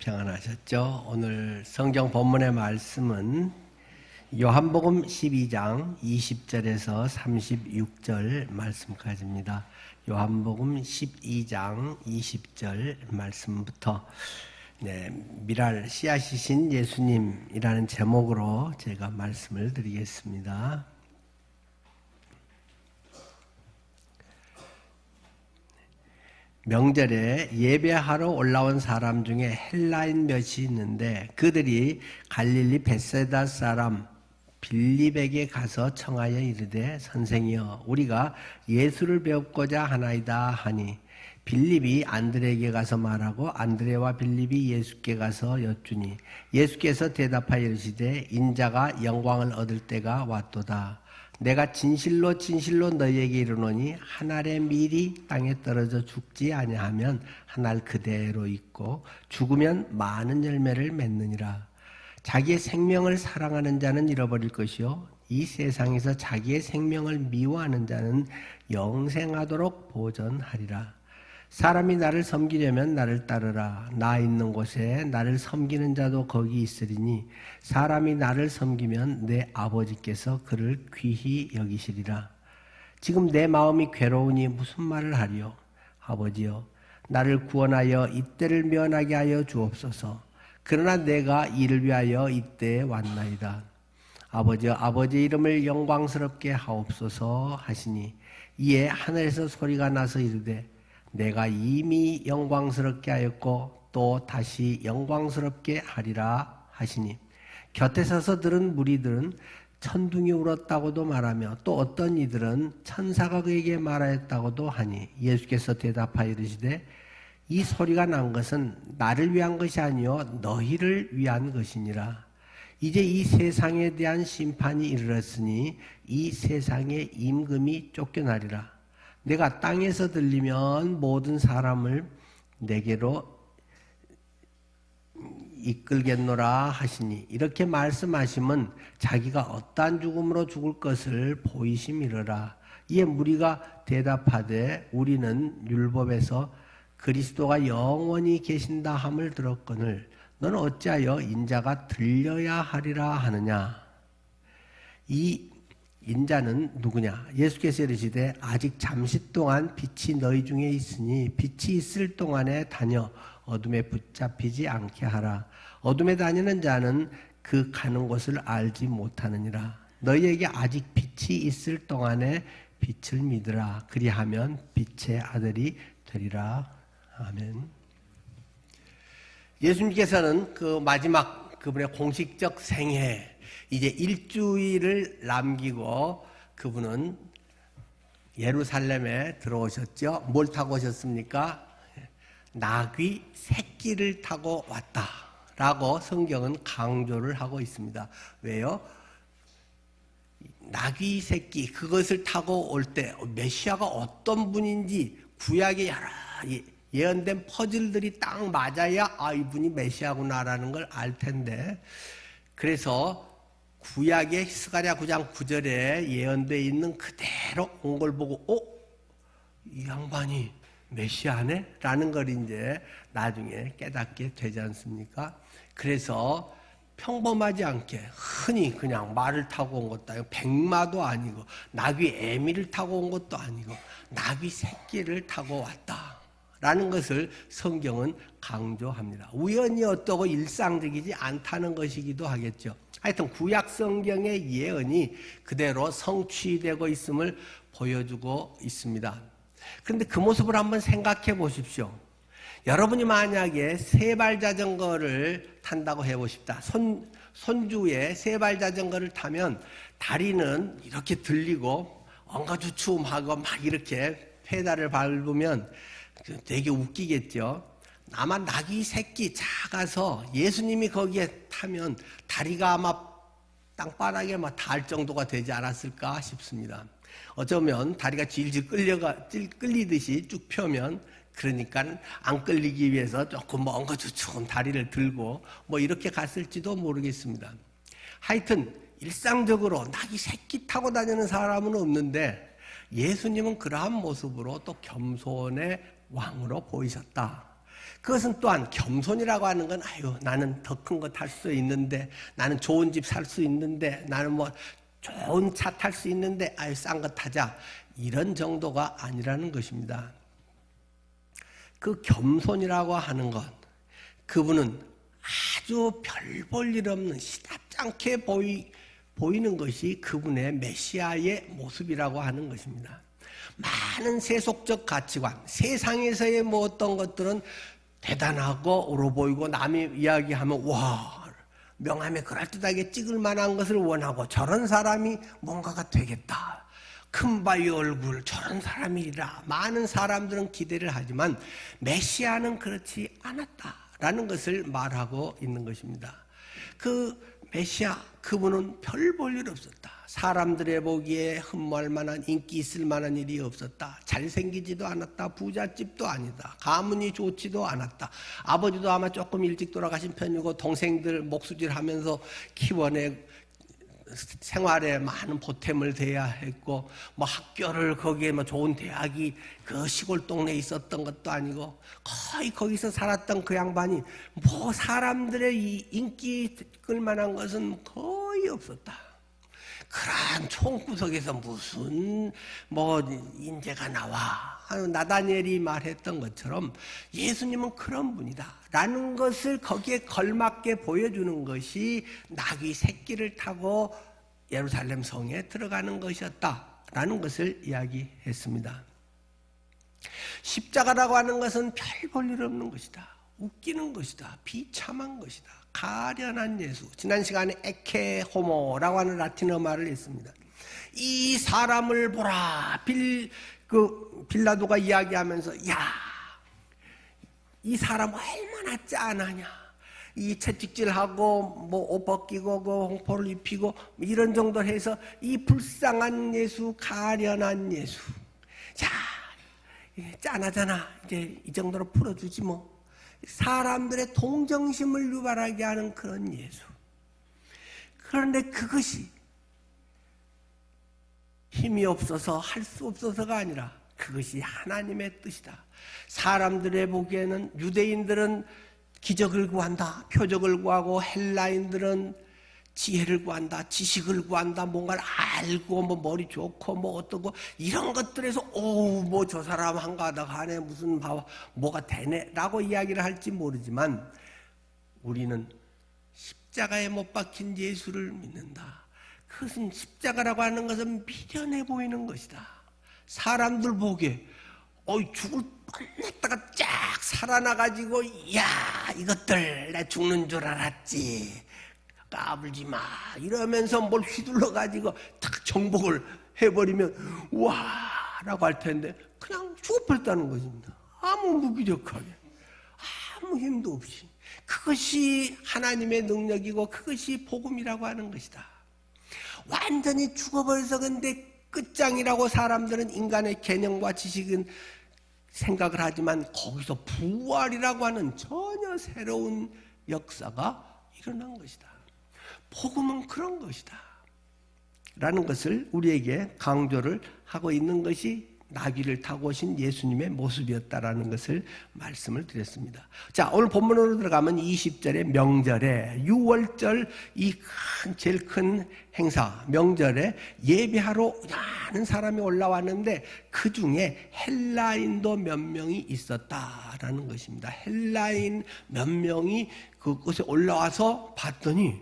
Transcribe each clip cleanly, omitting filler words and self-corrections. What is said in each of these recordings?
평안하셨죠? 오늘 성경 본문의 말씀은 요한복음 12장 20절에서 36절 말씀까지입니다. 요한복음 12장 20절 말씀부터 미랄 씨앗이신 예수님이라는 제목으로 제가 말씀을 드리겠습니다. 명절에 예배하러 올라온 사람 중에 헬라인 몇이 있는데 그들이 갈릴리 벳세다 사람 빌립에게 가서 청하여 이르되 선생이여 우리가 예수를 배우고자 하나이다 하니 빌립이 안드레에게 가서 말하고 안드레와 빌립이 예수께 가서 여쭈니 예수께서 대답하여 이르시되 인자가 영광을 얻을 때가 왔도다. 내가 진실로 진실로 너희에게 이르노니 한 알의 밀이 땅에 떨어져 죽지 아니하면 한 알 그대로 있고 죽으면 많은 열매를 맺느니라. 자기의 생명을 사랑하는 자는 잃어버릴 것이요 이 세상에서 자기의 생명을 미워하는 자는 영생하도록 보존하리라. 사람이 나를 섬기려면 나를 따르라. 나 있는 곳에 나를 섬기는 자도 거기 있으리니 사람이 나를 섬기면 내 아버지께서 그를 귀히 여기시리라. 지금 내 마음이 괴로우니 무슨 말을 하리요? 아버지여 나를 구원하여 이때를 면하게 하여 주옵소서. 그러나 내가 이를 위하여 이때에 왔나이다. 아버지여 아버지의 이름을 영광스럽게 하옵소서 하시니 이에 하늘에서 소리가 나서 이르되 내가 이미 영광스럽게 하였고 또 다시 영광스럽게 하리라 하시니 곁에 서서 들은 무리들은 천둥이 울었다고도 말하며 또 어떤 이들은 천사가 그에게 말하였다고도 하니 예수께서 대답하여 이르시되 이 소리가 난 것은 나를 위한 것이 아니요 너희를 위한 것이니라. 이제 이 세상에 대한 심판이 이르렀으니 이 세상의 임금이 쫓겨나리라. 내가 땅에서 들리면 모든 사람을 내게로 이끌겠노라 하시니 이렇게 말씀하시면 자기가 어떠한 죽음으로 죽을 것을 보이심이러라. 이에 무리가 대답하되 우리는 율법에서 그리스도가 영원히 계신다 함을 들었거늘 너는 어찌하여 인자가 들려야 하리라 하느냐. 이 인자는 누구냐? 예수께서 이르시되 아직 잠시 동안 빛이 너희 중에 있으니 빛이 있을 동안에 다녀 어둠에 붙잡히지 않게 하라. 어둠에 다니는 자는 그 가는 곳을 알지 못하느니라. 너희에게 아직 빛이 있을 동안에 빛을 믿으라. 그리하면 빛의 아들이 되리라. 아멘. 예수님께서는 그 마지막 그분의 공식적 생애 이제 일주일을 남기고 그분은 예루살렘에 들어오셨죠. 뭘 타고 오셨습니까? 나귀 새끼를 타고 왔다라고 성경은 강조를 하고 있습니다. 왜요? 나귀 새끼 그것을 타고 올 때 메시아가 어떤 분인지 구약의 여러 예언된 퍼즐들이 딱 맞아야 이분이 메시아구나라는 걸 알 텐데 그래서 구약의 스가랴 9장 9절에 예언되어 있는 그대로 온 걸 보고 이 양반이 메시아네? 라는 걸 이제 나중에 깨닫게 되지 않습니까? 그래서 평범하지 않게 흔히 그냥 말을 타고 온 것도 아니고 백마도 아니고 나귀 애미를 타고 온 것도 아니고 나귀 새끼를 타고 왔다 라는 것을 성경은 강조합니다. 우연히 어떠고 일상적이지 않다는 것이기도 하겠죠. 하여튼 구약 성경의 예언이 그대로 성취되고 있음을 보여주고 있습니다. 그런데 그 모습을 한번 생각해 보십시오. 여러분이 만약에 세발 자전거를 탄다고 해보십시다. 손주에 세발 자전거를 타면 다리는 이렇게 들리고 엉거주춤하고 막 이렇게 페달을 밟으면 되게 웃기겠죠. 아마 나귀 새끼 작아서 예수님이 거기에 타면 다리가 아마 땅바닥에 막 닿을 정도가 되지 않았을까 싶습니다. 어쩌면 다리가 질질 끌리듯이 쭉 펴면 그러니까 안 끌리기 위해서 조금 엉거주춤 다리를 들고 이렇게 갔을지도 모르겠습니다. 하여튼 일상적으로 나귀 새끼 타고 다니는 사람은 없는데 예수님은 그러한 모습으로 또 겸손의 왕으로 보이셨다. 그것은 또한 겸손이라고 하는 건 아유 나는 더 큰 거 탈 수 있는데, 나는 좋은 집 살 수 있는데, 나는 뭐 좋은 차 탈 수 있는데 아유 싼 거 타자, 이런 정도가 아니라는 것입니다. 그 겸손이라고 하는 것, 그분은 아주 별 볼 일 없는 시답지 않게 보이는 것이 그분의 메시아의 모습이라고 하는 것입니다. 많은 세속적 가치관, 세상에서의 뭐 어떤 것들은 대단하고 어려 보이고 남이 이야기하면 와 명함에 그럴듯하게 찍을 만한 것을 원하고, 저런 사람이 뭔가가 되겠다, 큰 바위 얼굴 저런 사람이라 많은 사람들은 기대를 하지만 메시아는 그렇지 않았다라는 것을 말하고 있는 것입니다. 그 메시아, 그분은 별 볼 일 없었다. 사람들의 보기에 흠모할 만한, 인기 있을 만한 일이 없었다. 잘생기지도 않았다. 부잣집도 아니다. 가문이 좋지도 않았다. 아버지도 아마 조금 일찍 돌아가신 편이고 동생들 목수질하면서 키워내 생활에 많은 보탬을 대야 했고, 뭐 학교를 거기에 뭐 좋은 대학이 그 시골 동네에 있었던 것도 아니고, 거의 거기서 살았던 그 양반이 뭐 사람들의 이 인기 끌만한 것은 거의 없었다. 그러한 총구석에서 무슨 뭐 인재가 나와 하는 나다니엘이 말했던 것처럼 예수님은 그런 분이다 라는 것을 거기에 걸맞게 보여주는 것이 나귀 새끼를 타고 예루살렘 성에 들어가는 것이었다 라는 것을 이야기했습니다. 십자가라고 하는 것은 별 볼 일 없는 것이다, 웃기는 것이다, 비참한 것이다, 가련한 예수. 지난 시간에 에케 호모라고 하는 라틴어 말을 했습니다. 이 사람을 보라. 빌라도가 이야기하면서 야, 이 사람 얼마나 짠하냐. 이 채찍질하고 뭐 옷 벗기고 그 홍포를 입히고 이런 정도를 해서 이 불쌍한 예수, 가련한 예수. 자, 짠하잖아. 이제 이 정도로 풀어주지 뭐. 사람들의 동정심을 유발하게 하는 그런 예수. 그런데 그것이 힘이 없어서 할 수 없어서가 아니라 그것이 하나님의 뜻이다. 사람들의 보기에는 유대인들은 기적을 구한다, 표적을 구하고, 헬라인들은 지혜를 구한다, 지식을 구한다, 뭔가를 알고 뭐 머리 좋고 뭐 어떠고 이런 것들에서 뭐 저 사람 한가하다가 하네, 무슨 뭐가 되네 라고 이야기를 할지 모르지만 우리는 십자가에 못 박힌 예수를 믿는다. 그것은 십자가라고 하는 것은 미련해 보이는 것이다. 사람들 보기에 죽을 뻔했다가 쫙 살아나가지고 야 이것들 내 죽는 줄 알았지, 까불지 마 이러면서 뭘 휘둘러 가지고 탁 정복을 해버리면 와 라고 할 텐데 그냥 죽어버렸다는 것입니다. 아무 무기력하게, 아무 힘도 없이. 그것이 하나님의 능력이고 그것이 복음이라고 하는 것이다. 완전히 죽어버려서 근데 끝장이라고 사람들은 인간의 개념과 지식은 생각을 하지만 거기서 부활이라고 하는 전혀 새로운 역사가 일어난 것이다. 복음은 그런 것이다 라는 것을 우리에게 강조를 하고 있는 것이 나귀를 타고 오신 예수님의 모습이었다라는 것을 말씀을 드렸습니다. 자, 오늘 본문으로 들어가면 20절의 명절에, 6월절 이 제일 큰 행사 명절에 예배하러 많은 사람이 올라왔는데 그 중에 헬라인도 몇 명이 있었다라는 것입니다. 헬라인 몇 명이 그곳에 올라와서 봤더니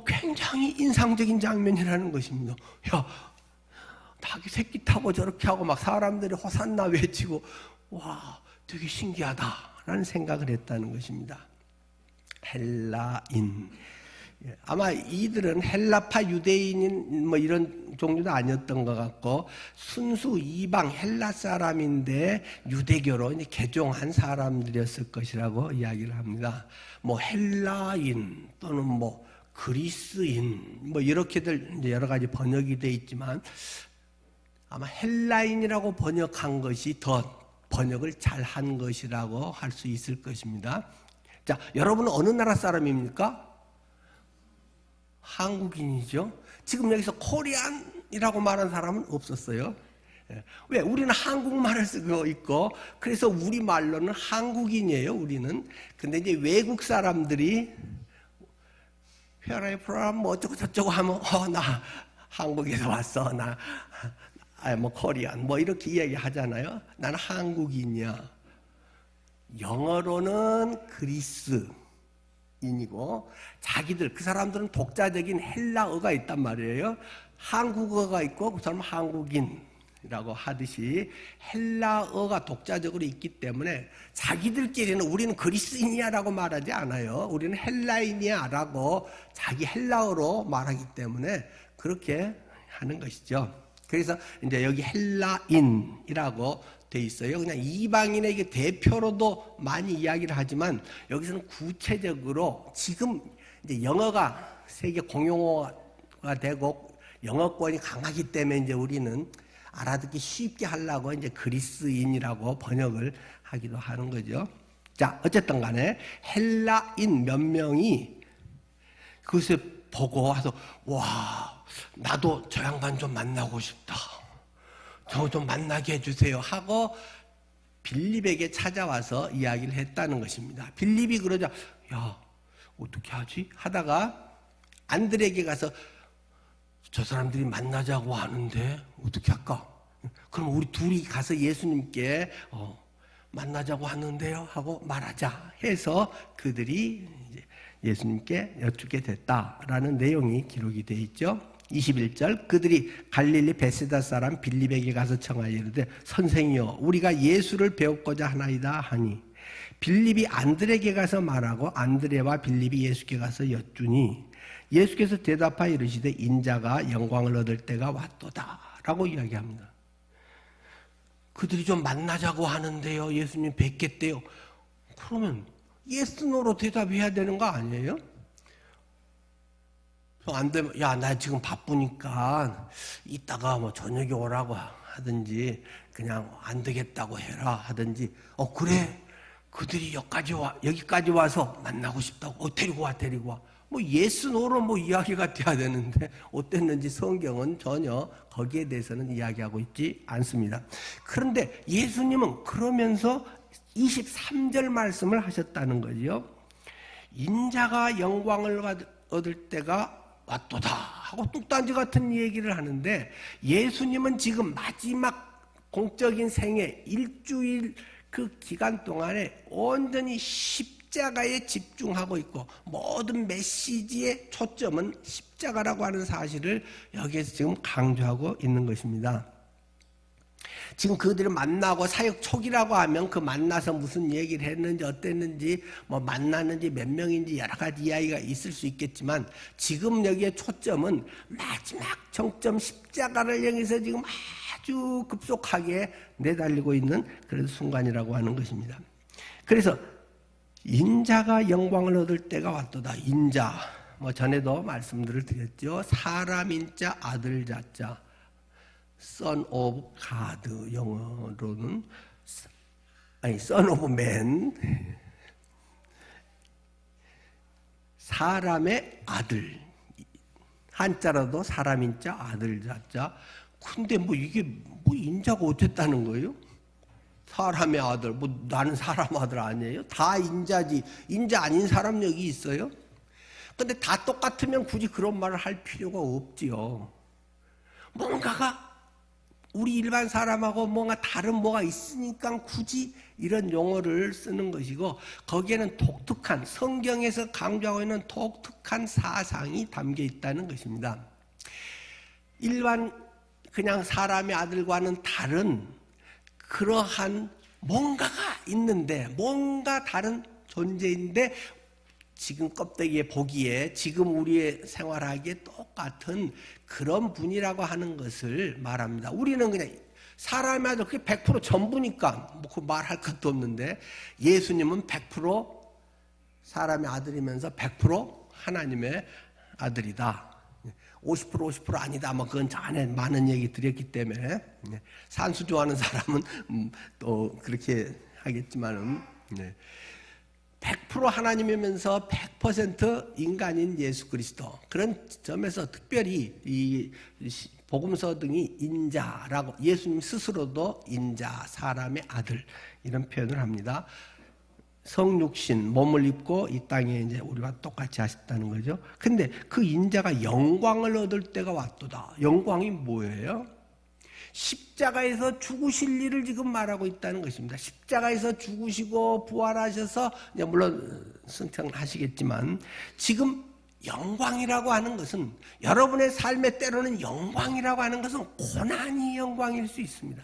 굉장히 인상적인 장면이라는 것입니다. 야, 닭이 새끼 타고 저렇게 하고 막 사람들이 호산나 외치고 와 되게 신기하다라는 생각을 했다는 것입니다. 헬라인, 아마 이들은 헬라파 유대인인 뭐 이런 종류도 아니었던 것 같고 순수 이방 헬라 사람인데 유대교로 이제 개종한 사람들이었을 것이라고 이야기를 합니다. 뭐 헬라인 또는 뭐 그리스인 뭐 이렇게들 이제 여러 가지 번역이 되어 있지만 아마 헬라인이라고 번역한 것이 더 번역을 잘한 것이라고 할 수 있을 것입니다. 자, 여러분은 어느 나라 사람입니까? 한국인이죠. 지금 여기서 코리안이라고 말하는 사람은 없었어요. 왜? 우리는 한국말을 쓰고 있고, 그래서 우리 말로는 한국인이에요, 우리는. 근데 이제 외국 사람들이, Where are you from? 뭐 어쩌고 저쩌고 하면, 나 한국에서 왔어. 뭐 코리안. 뭐 이렇게 이야기 하잖아요. 나는 한국인이야. 영어로는 그리스인이고, 자기들, 그 사람들은 독자적인 헬라어가 있단 말이에요. 한국어가 있고, 그 사람은 한국인이라고 하듯이 헬라어가 독자적으로 있기 때문에 자기들끼리는 우리는 그리스인이야라고 말하지 않아요. 우리는 헬라인이야라고 자기 헬라어로 말하기 때문에 그렇게 하는 것이죠. 그래서 이제 여기 헬라인이라고 돼 있어요. 그냥 이방인에게 대표로도 많이 이야기를 하지만 여기서는 구체적으로 지금 이제 영어가 세계 공용어가 되고 영어권이 강하기 때문에 이제 우리는 알아듣기 쉽게 하려고 이제 그리스인이라고 번역을 하기도 하는 거죠. 자, 어쨌든 간에 헬라인 몇 명이 그것을 보고 와서, 와, 나도 저 양반 좀 만나고 싶다. 저 좀 만나게 해주세요. 하고 빌립에게 찾아와서 이야기를 했다는 것입니다. 빌립이 그러자, 야, 어떻게 하지? 하다가 안드레에게 가서 저 사람들이 만나자고 하는데 어떻게 할까? 그럼 우리 둘이 가서 예수님께 만나자고 하는데요 하고 말하자 해서 그들이 이제 예수님께 여쭙게 됐다라는 내용이 기록이 되어 있죠. 21절 그들이 갈릴리 베세다 사람 빌립에게 가서 청하여 이르되 선생이여 우리가 예수를 배웠고자 하나이다 하니 빌립이 안드레에게 가서 말하고 안드레와 빌립이 예수께 가서 여쭈니 예수께서 대답하여 이르시되 인자가 영광을 얻을 때가 왔도다 라고 이야기합니다. 그들이 좀 만나자고 하는데요, 예수님 뵙겠대요. 그러면 예스 노로 대답해야 되는 거 아니에요? 안 되면 야, 나 지금 바쁘니까 이따가 뭐 저녁에 오라고 하든지 그냥 안 되겠다고 해라 하든지 그래 그들이 여기까지 와서 만나고 싶다고 데리고 와 뭐 예스 노로 뭐 이야기가 돼야 되는데 어땠는지 성경은 전혀 거기에 대해서는 이야기하고 있지 않습니다. 그런데 예수님은 그러면서 23절 말씀을 하셨다는 거죠. 인자가 영광을 얻을 때가 왔도다 하고 뚝단지 같은 얘기를 하는데 예수님은 지금 마지막 공적인 생애 일주일 그 기간 동안에 온전히 십자가에 집중하고 있고 모든 메시지의 초점은 십자가라고 하는 사실을 여기에서 지금 강조하고 있는 것입니다. 지금 그들을 만나고 사역 초기라고 하면 그 만나서 무슨 얘기를 했는지 어땠는지 뭐 만났는지 몇 명인지 여러 가지 이야기가 있을 수 있겠지만 지금 여기에 초점은 마지막 정점 십자가를 향해서 지금 아주 급속하게 내달리고 있는 그런 순간이라고 하는 것입니다. 그래서 인자가 영광을 얻을 때가 왔도다. 인자 뭐 전에도 말씀들을 드렸죠. 사람 인자 아들 자자 Son of God 영어로는 Son of Man 사람의 아들 한자로도 사람인 자 아들 자자 근데 뭐 이게 뭐 인자가 어쨌다는 거예요? 사람의 아들 뭐 나는 사람 아들 아니에요? 다 인자지 인자 아닌 사람 여기 있어요? 근데 다 똑같으면 굳이 그런 말을 할 필요가 없지요. 뭔가가 우리 일반 사람하고 뭔가 다른 뭐가 있으니까 굳이 이런 용어를 쓰는 것이고 거기에는 독특한 성경에서 강조하고 있는 독특한 사상이 담겨 있다는 것입니다. 일반 그냥 사람의 아들과는 다른 그러한 뭔가가 있는데 뭔가 다른 존재인데 지금 껍데기에 보기에 지금 우리의 생활하기에 똑같은 그런 분이라고 하는 것을 말합니다. 우리는 그냥 사람의 아들 그게 100% 전부니까 뭐 그 말할 것도 없는데 예수님은 100% 사람의 아들이면서 100% 하나님의 아들이다. 50% 아니다. 뭐 그건 전에 많은 얘기 드렸기 때문에 산수 좋아하는 사람은 또 그렇게 하겠지만은 100% 하나님이면서 100% 인간인 예수 그리스도 그런 점에서 특별히 이 복음서 등이 인자라고, 예수님 스스로도 인자, 사람의 아들 이런 표현을 합니다. 성육신 몸을 입고 이 땅에 이제 우리와 똑같이 하셨다는 거죠. 근데 그 인자가 영광을 얻을 때가 왔도다. 영광이 뭐예요? 십자가에서 죽으실 일을 지금 말하고 있다는 것입니다. 십자가에서 죽으시고 부활하셔서, 물론 승천하시겠지만, 지금 영광이라고 하는 것은, 여러분의 삶의 때로는 영광이라고 하는 것은 고난이 영광일 수 있습니다.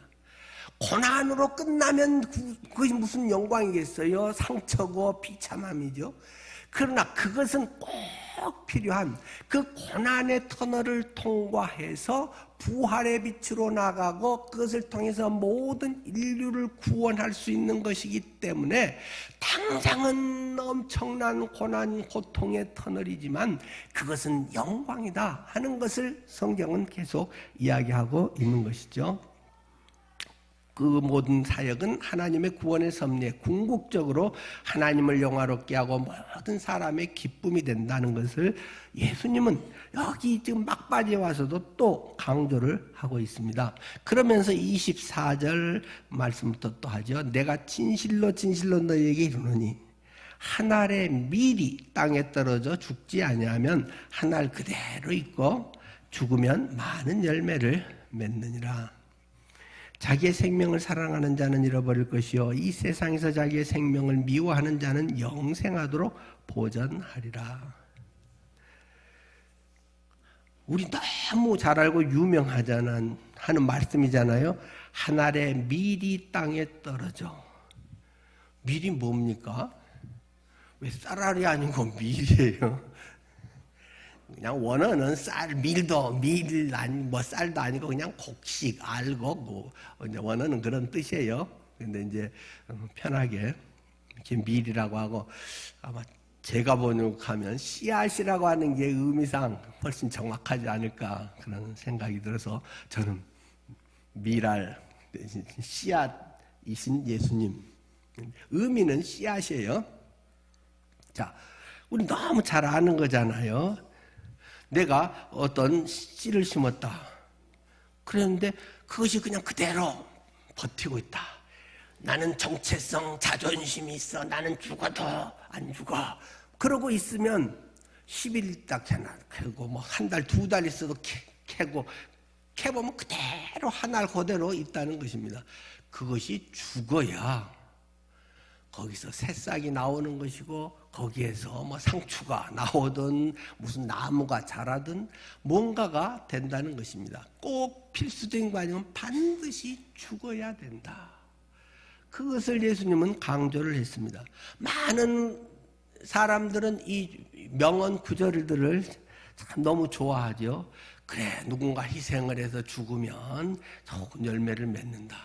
고난으로 끝나면 그것이 무슨 영광이겠어요? 상처고 비참함이죠. 그러나 그것은 꼭 필요한, 그 고난의 터널을 통과해서 부활의 빛으로 나가고 그것을 통해서 모든 인류를 구원할 수 있는 것이기 때문에, 당장은 엄청난 고난, 고통의 터널이지만 그것은 영광이다 하는 것을 성경은 계속 이야기하고 있는 것이죠. 그 모든 사역은 하나님의 구원의 섭리에 궁극적으로 하나님을 영화롭게 하고 모든 사람의 기쁨이 된다는 것을 예수님은 여기 지금 막바지에 와서도 또 강조를 하고 있습니다. 그러면서 24절 말씀부터 또 하죠. 내가 진실로 진실로 너희에게 이르노니 한 알의 밀이 땅에 떨어져 죽지 아니하면 한 알 그대로 있고 죽으면 많은 열매를 맺느니라. 자기의 생명을 사랑하는 자는 잃어버릴 것이요 이 세상에서 자기의 생명을 미워하는 자는 영생하도록 보전하리라. 우리 너무 잘 알고 유명하잖아 하는 말씀이잖아요. 한 알의 밀이 땅에 떨어져. 밀이 뭡니까? 왜 쌀알이 아니고 밀이에요? 그냥 원어는 쌀, 밀도, 쌀도 아니고 그냥 곡식, 알고, 원어는 그런 뜻이에요. 근데 이제 편하게 이렇게 밀이라고 하고, 아마 제가 번역하면 씨앗이라고 하는 게 의미상 훨씬 정확하지 않을까 그런 생각이 들어서 저는 밀알, 씨앗이신 예수님. 의미는 씨앗이에요. 자, 우리 너무 잘 아는 거잖아요. 내가 어떤 씨를 심었다. 그랬는데 그것이 그냥 그대로 버티고 있다. 나는 정체성, 자존심이 있어. 나는 죽어도 안 죽어. 그러고 있으면 10일 딱 캐고 뭐 한 달, 두 달 있어도 캐고 캐보면 그대로 한 알 그대로 있다는 것입니다. 그것이 죽어야 거기서 새싹이 나오는 것이고 거기에서 뭐 상추가 나오든 무슨 나무가 자라든 뭔가가 된다는 것입니다. 꼭 필수적인 과정은 반드시 죽어야 된다. 그것을 예수님은 강조를 했습니다. 많은 사람들은 이 명언 구절들을 참 너무 좋아하죠. 그래, 누군가 희생을 해서 죽으면 좋은 열매를 맺는다.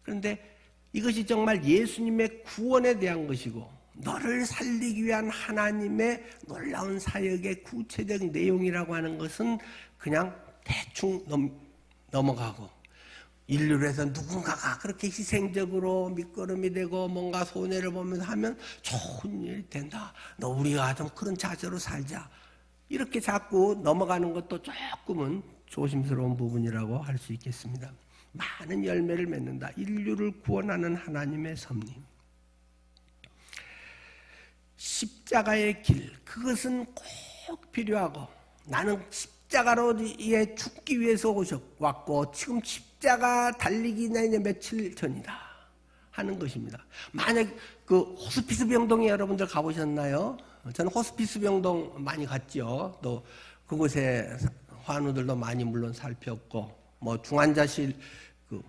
그런데 이것이 정말 예수님의 구원에 대한 것이고 너를 살리기 위한 하나님의 놀라운 사역의 구체적 내용이라고 하는 것은 그냥 대충 넘어가고, 인류를 해서 누군가가 그렇게 희생적으로 밑거름이 되고 뭔가 손해를 보면서 하면 좋은 일이 된다. 너 우리가 좀 그런 자세로 살자. 이렇게 자꾸 넘어가는 것도 조금은 조심스러운 부분이라고 할 수 있겠습니다. 많은 열매를 맺는다. 인류를 구원하는 하나님의 섭리. 십자가의 길, 그것은 꼭 필요하고, 나는 십자가로 죽기 위해서 왔고 지금 십자가 달리기 이제 며칠 전이다 하는 것입니다. 만약 그 호스피스 병동에 여러분들 가보셨나요? 저는 호스피스 병동 많이 갔죠. 또 그곳에 환우들도 많이 물론 살폈고, 뭐 중환자실, 그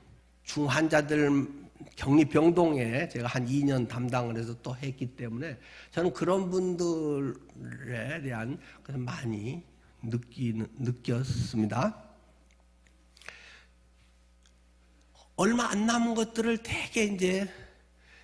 중환자들 격리병동에 제가 한 2년 담당을 해서 또 했기 때문에 저는 그런 분들에 대한 것을 많이 느꼈습니다. 얼마 안 남은 것들을 되게 이제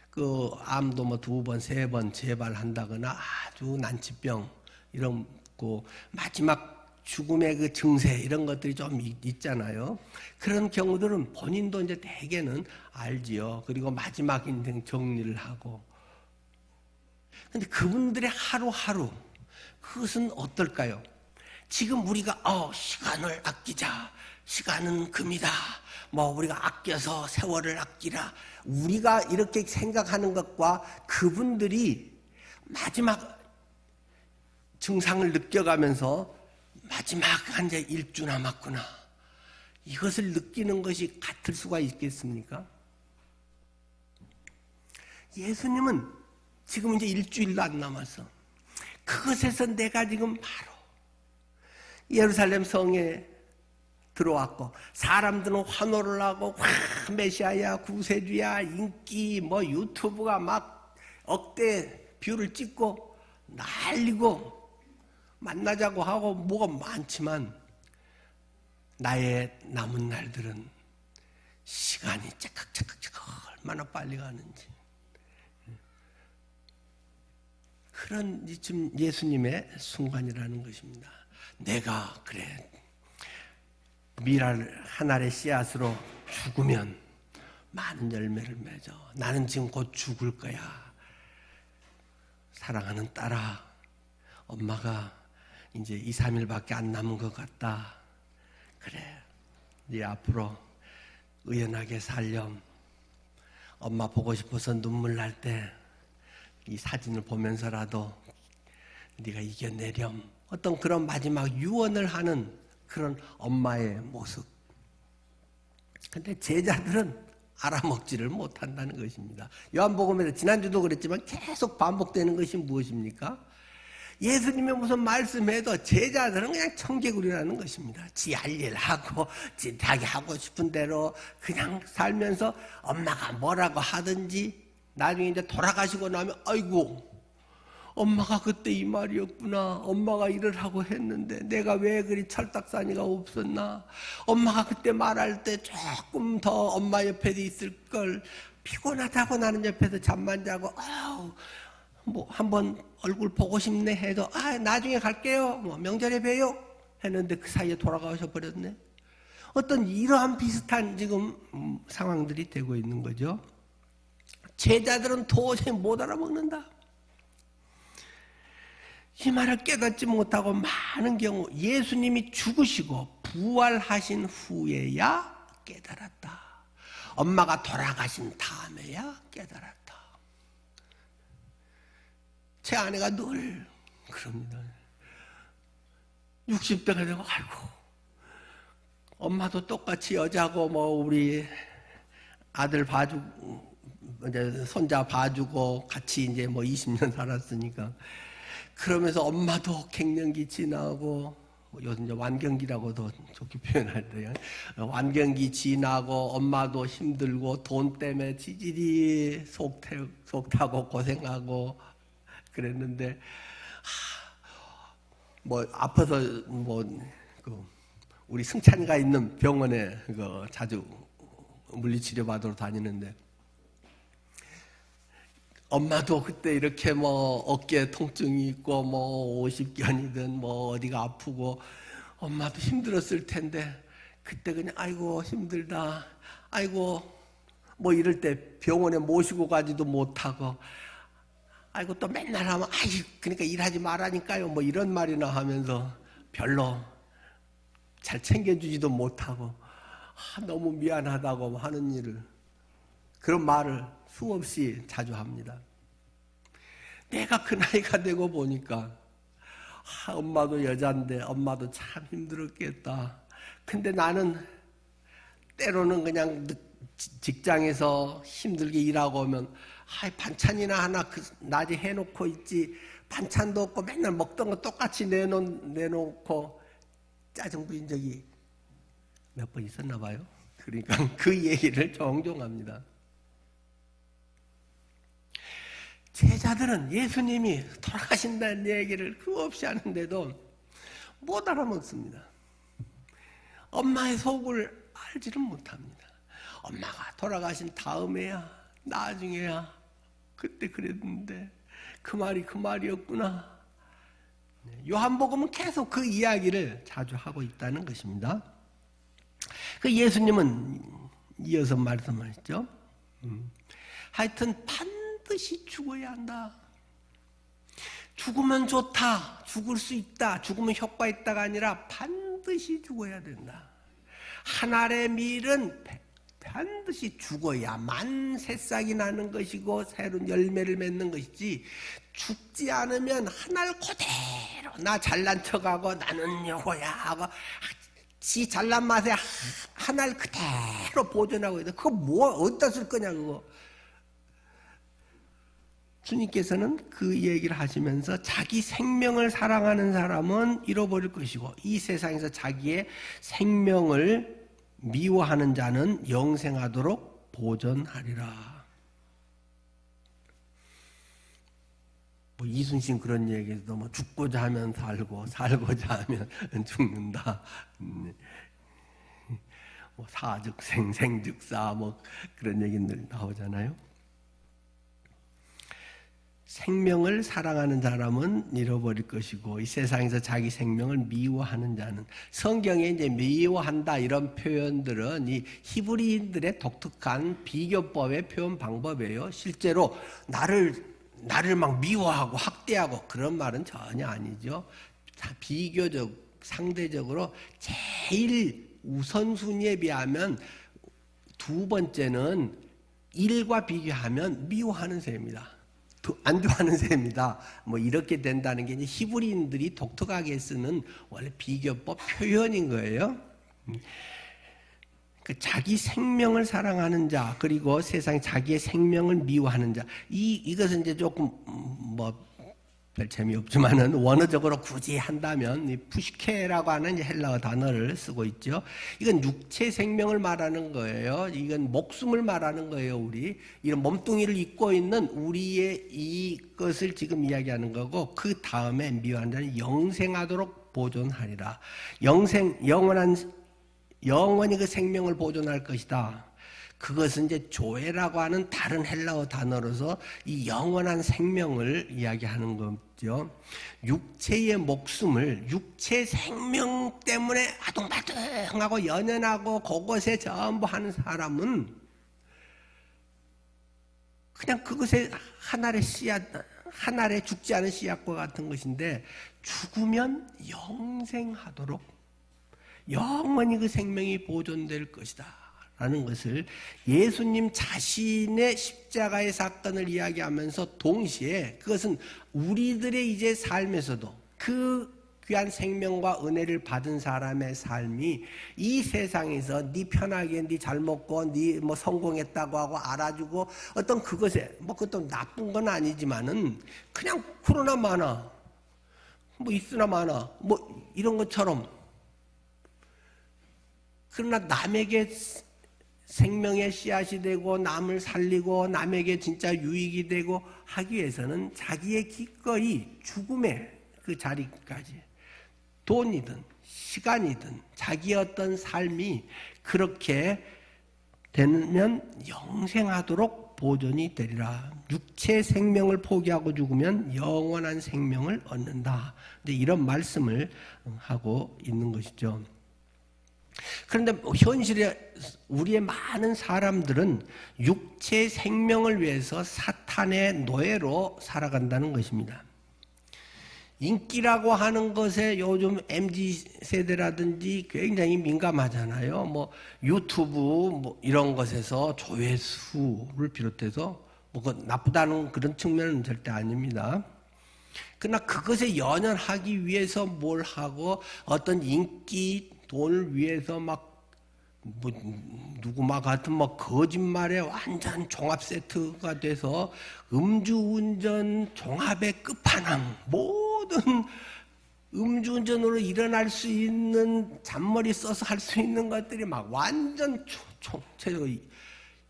그 암도 뭐 2번, 3번 재발한다거나 아주 난치병 이런 거 마지막 죽음의 그 증세 이런 것들이 좀 있잖아요. 그런 경우들은 본인도 이제 대개는 알지요. 그리고 마지막 인생 정리를 하고. 근데 그분들의 하루하루 그것은 어떨까요? 지금 우리가 시간을 아끼자, 시간은 금이다, 뭐 우리가 아껴서 세월을 아끼라, 우리가 이렇게 생각하는 것과 그분들이 마지막 증상을 느껴가면서 마지막 이제 1주 남았구나, 이것을 느끼는 것이 같을 수가 있겠습니까? 예수님은 지금 이제 1주일도 안 남았어. 그것에서 내가 지금 바로 예루살렘 성에 들어왔고, 사람들은 환호를 하고, 와, 메시아야, 구세주야, 인기, 뭐 유튜브가 막 억대 뷰를 찍고 난리고 만나자고 하고 뭐가 많지만, 나의 남은 날들은 시간이 째깍째깍째깍 얼마나 빨리 가는지, 그런 지금 예수님의 순간이라는 것입니다. 내가 그래 미랄 한 알의 씨앗으로 죽으면 많은 열매를 맺어. 나는 지금 곧 죽을 거야. 사랑하는 딸아, 엄마가 이제 2, 3일밖에 안 남은 것 같다. 그래, 네 앞으로 의연하게 살렴. 엄마 보고 싶어서 눈물 날 때 이 사진을 보면서라도 네가 이겨내렴. 어떤 그런 마지막 유언을 하는 그런 엄마의 모습. 근데 제자들은 알아먹지를 못한다는 것입니다. 요한복음에서 지난주도 그랬지만 계속 반복되는 것이 무엇입니까? 예수님의 무슨 말씀해도 제자들은 그냥 청개구리라는 것입니다. 지 할 일 하고, 자기 하고 싶은 대로 그냥 살면서 엄마가 뭐라고 하든지, 나중에 이제 돌아가시고 나면 아이고, 엄마가 그때 이 말이었구나. 엄마가 일을 하고 했는데 내가 왜 그리 철딱서니가 없었나. 엄마가 그때 말할 때 조금 더 엄마 옆에 있을 걸. 피곤하다고 나는 옆에서 잠만 자고, 아우, 뭐 한번 얼굴 보고 싶네 해도 나중에 갈게요, 뭐 명절에 봬요 했는데 그 사이에 돌아가셔 버렸네. 어떤 이러한 비슷한 지금 상황들이 되고 있는 거죠. 제자들은 도저히 못 알아먹는다. 이 말을 깨닫지 못하고 많은 경우 예수님이 죽으시고 부활하신 후에야 깨달았다. 엄마가 돌아가신 다음에야 깨달았다. 제 아내가 늘 그럽니다. 60대가 되고, 아이고, 엄마도 똑같이 여자고, 뭐, 우리 아들 봐주고, 이제 손자 봐주고, 같이 이제 뭐 20년 살았으니까. 그러면서 엄마도 갱년기 지나고, 요즘 이제 완경기라고도 좋게 표현할 때요. 완경기 지나고, 엄마도 힘들고, 돈 때문에 지질이 속 타고 고생하고, 그랬는데, 뭐 아파서 뭐 우리 승찬이가 있는 병원에 자주 물리치료 받으러 다니는데, 엄마도 그때 이렇게 뭐 어깨 통증이 있고 뭐 50견이든 뭐 어디가 아프고 엄마도 힘들었을 텐데, 그때 그냥 아이고 힘들다, 아이고 뭐 이럴 때 병원에 모시고 가지도 못하고, 아이고 또 맨날 하면 그러니까 일하지 말라니까요, 뭐 이런 말이나 하면서 별로 잘 챙겨주지도 못하고, 너무 미안하다고 하는 일을, 그런 말을 수없이 자주 합니다. 내가 그 나이가 되고 보니까 엄마도 여잔데 엄마도 참 힘들었겠다. 근데 나는 때로는 그냥 직장에서 힘들게 일하고 오면 반찬이나 하나 낮에 해놓고 있지, 반찬도 없고 맨날 먹던 거 똑같이 내놓고 짜증 부린 적이 몇 번 있었나 봐요. 그러니까 그 얘기를 종종 합니다. 제자들은 예수님이 돌아가신다는 얘기를 수없이 하는데도 못 알아먹습니다. 엄마의 속을 알지를 못합니다. 엄마가 돌아가신 다음에야, 나중에야, 그때 그랬는데 그 말이 그 말이었구나. 요한복음은 계속 그 이야기를 자주 하고 있다는 것입니다. 그 예수님은 이어서 말씀하셨죠. 하여튼 반드시 죽어야 한다. 죽으면 좋다, 죽을 수 있다, 죽으면 효과 있다가 아니라 반드시 죽어야 된다. 한 알의 밀은 반드시 죽어야만 새싹이 나는 것이고 새로운 열매를 맺는 것이지, 죽지 않으면 한 알 그대로 나 잘난 척하고 나는 요거야 하고 지 잘난 맛에 한 알 그대로 보존하고 있다. 그거 뭐 어디다 쓸 거냐 그거. 주님께서는 그 얘기를 하시면서 자기 생명을 사랑하는 사람은 잃어버릴 것이고 이 세상에서 자기의 생명을 미워하는 자는 영생하도록 보존하리라. 뭐 이순신 그런 얘기에서도 뭐 죽고자 하면 살고 살고자 하면 죽는다. 뭐 사즉생 생즉사 뭐 그런 얘기들 나오잖아요. 생명을 사랑하는 사람은 잃어버릴 것이고 이 세상에서 자기 생명을 미워하는 자는, 성경에 이제 미워한다 이런 표현들은 이 히브리인들의 독특한 비교법의 표현 방법이에요. 실제로 나를 막 미워하고 학대하고 그런 말은 전혀 아니죠. 비교적 상대적으로 제일 우선순위에 비하면 두 번째는 일과 비교하면 미워하는 셈입니다. 안 좋아하는 셈입니다. 뭐 이렇게 된다는 게 이제 히브리인들이 독특하게 쓰는 원래 비교법 표현인 거예요. 그 자기 생명을 사랑하는 자, 그리고 세상에 자기의 생명을 미워하는 자, 이것은 이제 조금 뭐 별 재미없지만은 원어적으로 굳이 한다면 이 푸시케라고 하는 이제 헬라어 단어를 쓰고 있죠. 이건 육체 생명을 말하는 거예요. 이건 목숨을 말하는 거예요. 우리 이런 몸뚱이를 입고 있는 우리의 이것을 지금 이야기하는 거고, 그 다음에 미워하는 자는 영생하도록 보존하리라. 영원히 그 생명을 보존할 것이다. 그것은 이제 조에라고 하는 다른 헬라어 단어로서 이 영원한 생명을 이야기하는 거죠. 육체의 목숨을 육체 생명 때문에 아둥바둥하고 연연하고 그것에 전부 하는 사람은 그냥 그것에 한 알의 씨앗, 한 알의 죽지 않은 씨앗과 같은 것인데, 죽으면 영생하도록 영원히 그 생명이 보존될 것이다 라는 것을 예수님 자신의 십자가의 사건을 이야기하면서 동시에 그것은 우리들의 이제 삶에서도 그 귀한 생명과 은혜를 받은 사람의 삶이 이 세상에서 네 편하게 네 잘 먹고 네 뭐 성공했다고 하고 알아주고 어떤 그것에 뭐 그것도 나쁜 건 아니지만은 그냥 그러나 마나 뭐 있으나 마나 뭐 이런 것처럼, 그러나 남에게 생명의 씨앗이 되고 남을 살리고 남에게 진짜 유익이 되고 하기 위해서는 자기의 기꺼이 죽음의 그 자리까지 돈이든 시간이든 자기의 어떤 삶이 그렇게 되면 영생하도록 보존이 되리라. 육체 생명을 포기하고 죽으면 영원한 생명을 얻는다. 이런 말씀을 하고 있는 것이죠. 그런데 현실에 우리의 많은 사람들은 육체 생명을 위해서 사탄의 노예로 살아간다는 것입니다. 인기라고 하는 것에 요즘 MZ세대라든지 굉장히 민감하잖아요. 뭐 유튜브 뭐 이런 것에서 조회수를 비롯해서 뭐 나쁘다는 그런 측면은 절대 아닙니다. 그러나 그것에 연연하기 위해서 뭘 하고 어떤 인기, 돈을 위해서 막 뭐 누구마 같은 뭐 거짓말에 완전 종합 세트가 돼서 음주운전 종합의 끝판왕, 모든 음주운전으로 일어날 수 있는 잔머리 써서 할 수 있는 것들이 막 완전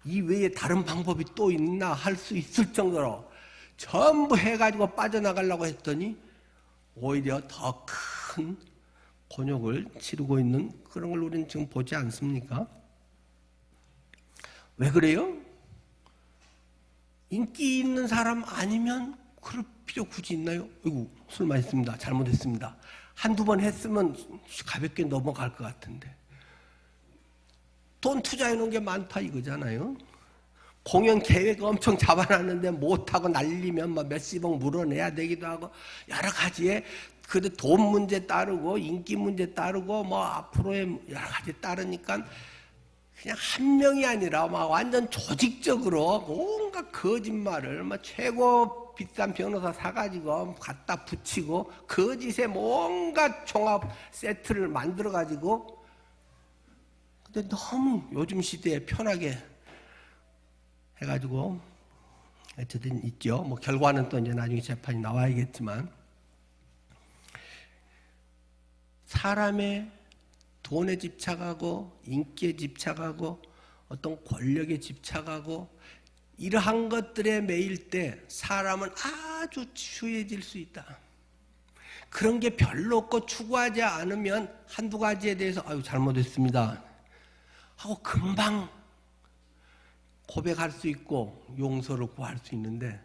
이 외에 다른 방법이 또 있나 할 수 있을 정도로 전부 해가지고 빠져나가려고 했더니 오히려 더 큰 곤욕을 치르고 있는 그런 걸 우리는 지금 보지 않습니까? 왜 그래요? 인기 있는 사람 아니면 그럴 필요 굳이 있나요? 아이고, 술 마셨습니다. 잘못했습니다. 한두 번 했으면 가볍게 넘어갈 것 같은데. 돈 투자해 놓은 게 많다 이거잖아요. 공연 계획 엄청 잡아놨는데 못하고 날리면 뭐 몇십억 물어내야 되기도 하고 여러 가지에 그래도 돈 문제 따르고 인기 문제 따르고 뭐 앞으로의 여러 가지 따르니까 그냥 한 명이 아니라 막 완전 조직적으로 온갖 거짓말을 막 최고 비싼 변호사 사가지고 갖다 붙이고 거짓에 뭔가 종합 세트를 만들어가지고 근데 너무 요즘 시대에 편하게 해가지고 어쨌든 있죠. 뭐 결과는 또 이제 나중에 재판이 나와야겠지만 사람의 돈에 집착하고 인기에 집착하고 어떤 권력에 집착하고 이러한 것들에 매일 때 사람은 아주 추해질 수 있다. 그런 게 별로 없고 추구하지 않으면 한두 가지에 대해서 아유 잘못했습니다 하고 금방 고백할 수 있고 용서를 구할 수 있는데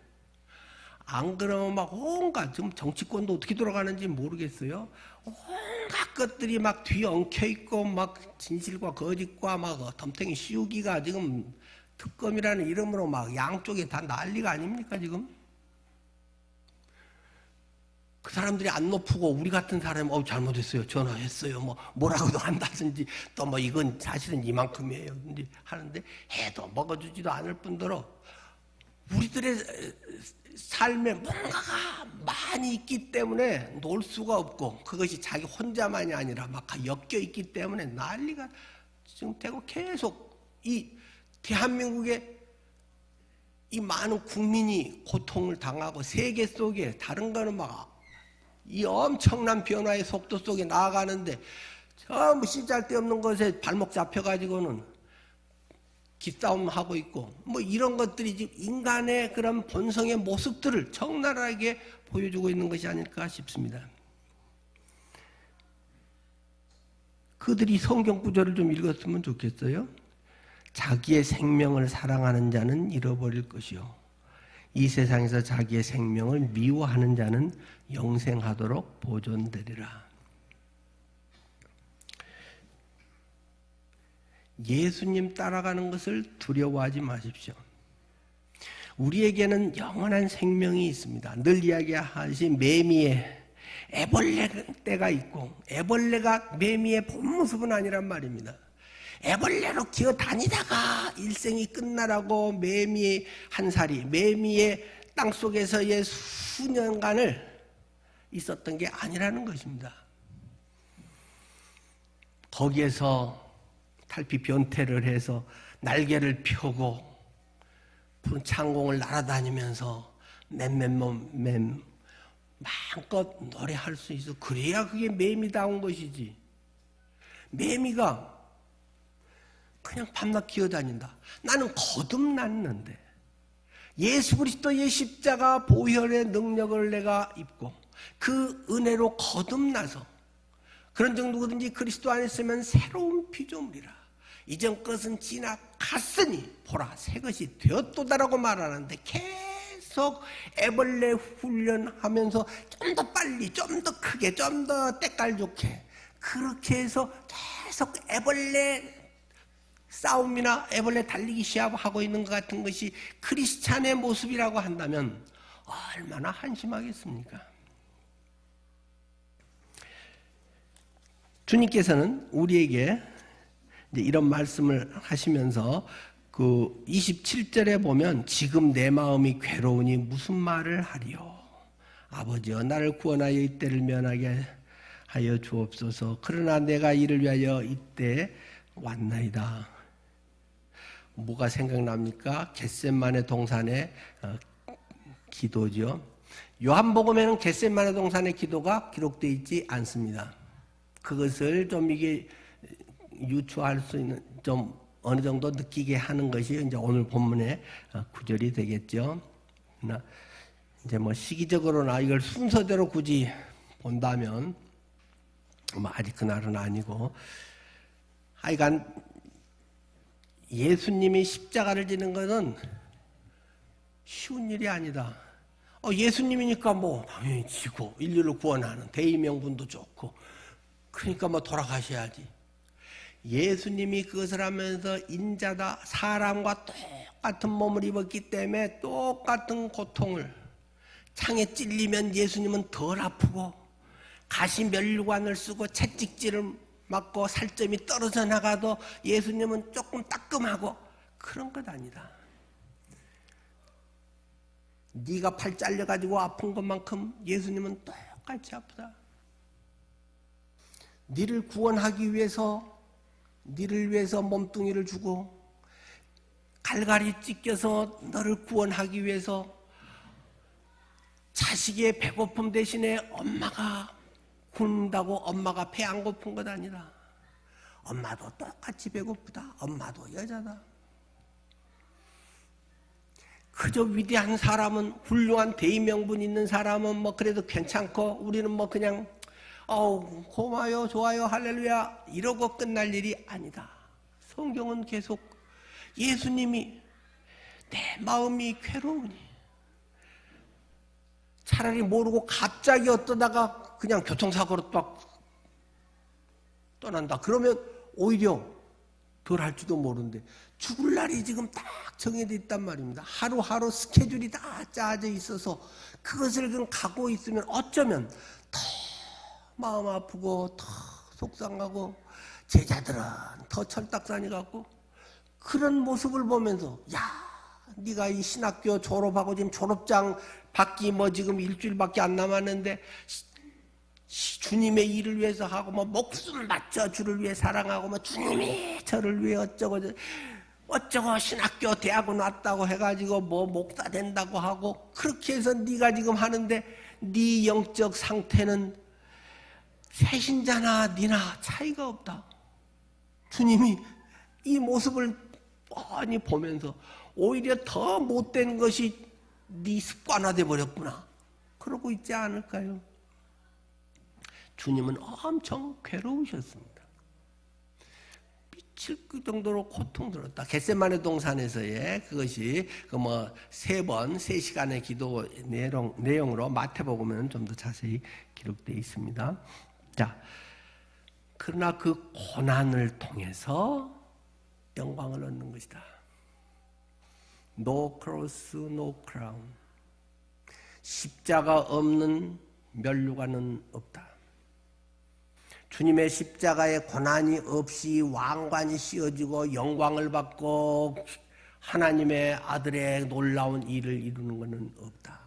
안 그러면 막 온갖 지금 정치권도 어떻게 돌아가는지 모르겠어요. 온갖 것들이 막 뒤엉켜 있고 막 진실과 거짓과 막 덤탱이 씌우기가 지금 특검이라는 이름으로 막 양쪽에 다 난리가 아닙니까 지금? 그 사람들이 안 높고 우리 같은 사람이 잘못했어요 전화했어요 뭐 뭐라고도 한다든지 또 뭐 이건 사실은 이만큼이에요 하는데 해도 먹어주지도 않을 뿐더러 우리들의 삶에 뭔가가 많이 있기 때문에 놀 수가 없고 그것이 자기 혼자만이 아니라 막 엮여 있기 때문에 난리가 지금 되고 계속 이 대한민국의 이 많은 국민이 고통을 당하고 세계 속에 다른 거는 막 이 엄청난 변화의 속도 속에 나아가는데 전부 씨잘데없는 것에 발목 잡혀가지고는 기싸움 하고 있고 뭐 이런 것들이 지금 인간의 그런 본성의 모습들을 적나라하게 보여주고 있는 것이 아닐까 싶습니다. 그들이 성경 구절을 좀 읽었으면 좋겠어요. 자기의 생명을 사랑하는 자는 잃어버릴 것이요 이 세상에서 자기의 생명을 미워하는 자는 영생하도록 보존되리라. 예수님 따라가는 것을 두려워하지 마십시오. 우리에게는 영원한 생명이 있습니다. 늘 이야기하신 매미의 애벌레 때가 있고 애벌레가 매미의 본 모습은 아니란 말입니다. 애벌레로 기어다니다가 일생이 끝나라고 매미의 한 살이 매미의 땅속에서의 수년간을 있었던 게 아니라는 것입니다. 거기에서 탈피 변태를 해서 날개를 펴고 푸른 창공을 날아다니면서 맴 마음껏 노래할 수 있어. 그래야 그게 매미다운 것이지. 매미가 그냥 밤낮 기어다닌다. 나는 거듭났는데 예수 그리스도의 십자가 보혈의 능력을 내가 입고 그 은혜로 거듭나서 그런 정도든지 그리스도 안에 있으면 새로운 피조물이라. 이전 것은 지나갔으니 보라 새 것이 되었도다라고 말하는데 계속 애벌레 훈련하면서 좀 더 빨리 좀 더 크게 좀 더 때깔 좋게 그렇게 해서 계속 애벌레 싸움이나 애벌레 달리기 시합하고 있는 것 같은 것이 크리스찬의 모습이라고 한다면 얼마나 한심하겠습니까? 주님께서는 우리에게 이제 이런 말씀을 하시면서 그 27절에 보면 지금 내 마음이 괴로우니 무슨 말을 하리요? 아버지여 나를 구원하여 이때를 면하게 하여 주옵소서. 그러나 내가 이를 위하여 이때 왔나이다. 뭐가 생각납니까? 겟셋마네 동산의 기도죠. 요한복음에는 겟셋마네 동산의 기도가 기록되어 있지 않습니다. 그것을 좀 이게 유추할 수 있는 좀 어느 정도 느끼게 하는 것이 이제 오늘 본문의 구절이 되겠죠. 이제 뭐 시기적으로나 이걸 순서대로 굳이 본다면 뭐 아직 그날은 아니고 하여간 예수님이 십자가를 지는 것은 쉬운 일이 아니다. 예수님이니까 뭐 당연히 지고 인류를 구원하는 대의명분도 좋고 그러니까 뭐 돌아가셔야지. 예수님이 그것을 하면서 인자다, 사람과 똑같은 몸을 입었기 때문에 똑같은 고통을, 창에 찔리면 예수님은 덜 아프고 가시 면류관을 쓰고 채찍질을 맞고 살점이 떨어져 나가도 예수님은 조금 따끔하고 그런 것 아니다. 네가 팔 잘려가지고 아픈 것만큼 예수님은 똑같이 아프다. 네를 구원하기 위해서, 네를 위해서 몸뚱이를 주고 갈갈이 찢겨서 너를 구원하기 위해서 자식의 배고픔 대신에 엄마가 굶는다고 엄마가 배 안 고픈 것 아니라 엄마도 똑같이 배고프다. 엄마도 여자다. 그저 위대한 사람은, 훌륭한 대의명분 있는 사람은 뭐 그래도 괜찮고 우리는 뭐 그냥 고마워요, 좋아요, 할렐루야 이러고 끝날 일이 아니다. 성경은 계속 예수님이 내 마음이 괴로우니, 차라리 모르고 갑자기 어떠다가 그냥 교통사고로 딱 떠난다. 그러면 오히려 덜 할지도 모르는데 죽을 날이 지금 딱 정해져 있단 말입니다. 하루하루 스케줄이 다 짜져 있어서 그것을 그냥 갖고 있으면 어쩌면 더 마음 아프고 더 속상하고 제자들은 더 철딱선이 같고 그런 모습을 보면서 야, 네가 이 신학교 졸업하고 지금 졸업장 받기 뭐 지금 일주일밖에 안 남았는데 주님의 일을 위해서 하고 뭐 목숨 바쳐 주를 위해 사랑하고 뭐 주님이 저를 위해 어쩌고 신학교 대학원 왔다고 해가지고 뭐 목사 된다고 하고 그렇게 해서 네가 지금 하는데 네 영적 상태는 새신자나 니나 차이가 없다. 주님이 이 모습을 뻔히 보면서 오히려 더 못된 것이 네 습관화돼 버렸구나. 그러고 있지 않을까요? 주님은 엄청 괴로우셨습니다. 미칠 그 정도로 고통들었다. 겟세마네 동산에서의 그것이 세 번, 3시간의 기도 내용으로 마태복음에는 좀 더 자세히 기록되어 있습니다. 자, 그러나 그 고난을 통해서 영광을 얻는 것이다. No cross, no crown. 십자가 없는 면류관은 없다. 주님의 십자가의 고난이 없이 왕관이 씌워지고 영광을 받고 하나님의 아들의 놀라운 일을 이루는 것은 없다.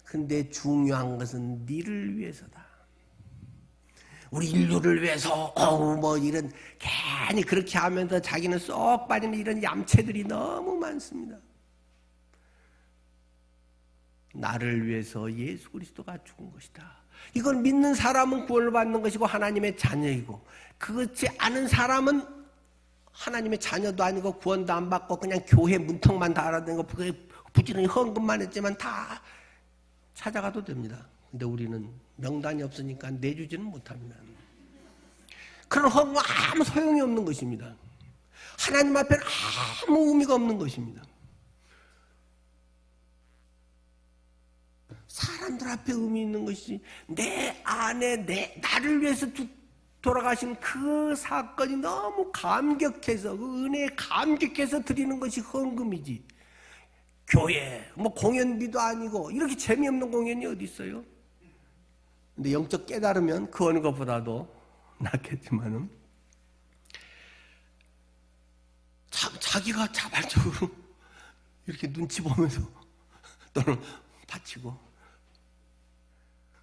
근데 중요한 것은 니를 위해서다. 우리 인류를 위해서 뭐 이런 괜히 그렇게 하면서 자기는 쏙 빠지는 이런 얌체들이 너무 많습니다. 나를 위해서 예수 그리스도가 죽은 것이다. 이걸 믿는 사람은 구원을 받는 것이고 하나님의 자녀이고, 그렇지 않은 사람은 하나님의 자녀도 아니고 구원도 안 받고 그냥 교회 문턱만 달아드는 거, 부지런히 헌금만 했지만 다 찾아가도 됩니다. 근데 우리는 명단이 없으니까 내주지는 못합니다. 그런 헌금은 아무 소용이 없는 것입니다. 하나님 앞에는 아무 의미가 없는 것입니다. 사람들 앞에 의미 있는 것이 내 안에 나를 위해서 돌아가신 그 사건이 너무 감격해서, 그 은혜에 감격해서 드리는 것이 헌금이지. 교회 뭐 공연비도 아니고 이렇게 재미없는 공연이 어디 있어요? 근데 영적 깨달으면 그 어느 것보다도 낫겠지만은 자기가 자발적으로 이렇게 눈치 보면서 또는 바치고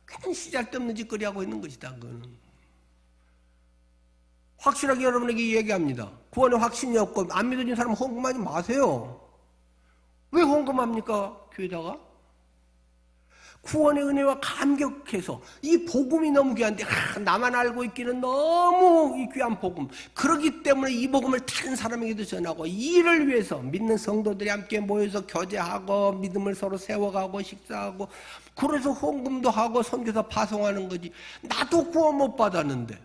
그냥 시잘데없는 짓거리 하고 있는 것이다. 그거는 확실하게 여러분에게 얘기합니다. 구원에 확신이 없고 안 믿어진 사람은 헌금하지 마세요. 왜 헌금합니까? 교회다가 구원의 은혜와 감격해서 이 복음이 너무 귀한데 나만 알고 있기는 너무 이 귀한 복음, 그렇기 때문에 이 복음을 다른 사람에게도 전하고 이를 위해서 믿는 성도들이 함께 모여서 교제하고 믿음을 서로 세워가고 식사하고 그래서 헌금도 하고 선교사 파송하는 거지. 나도 구원 못 받았는데,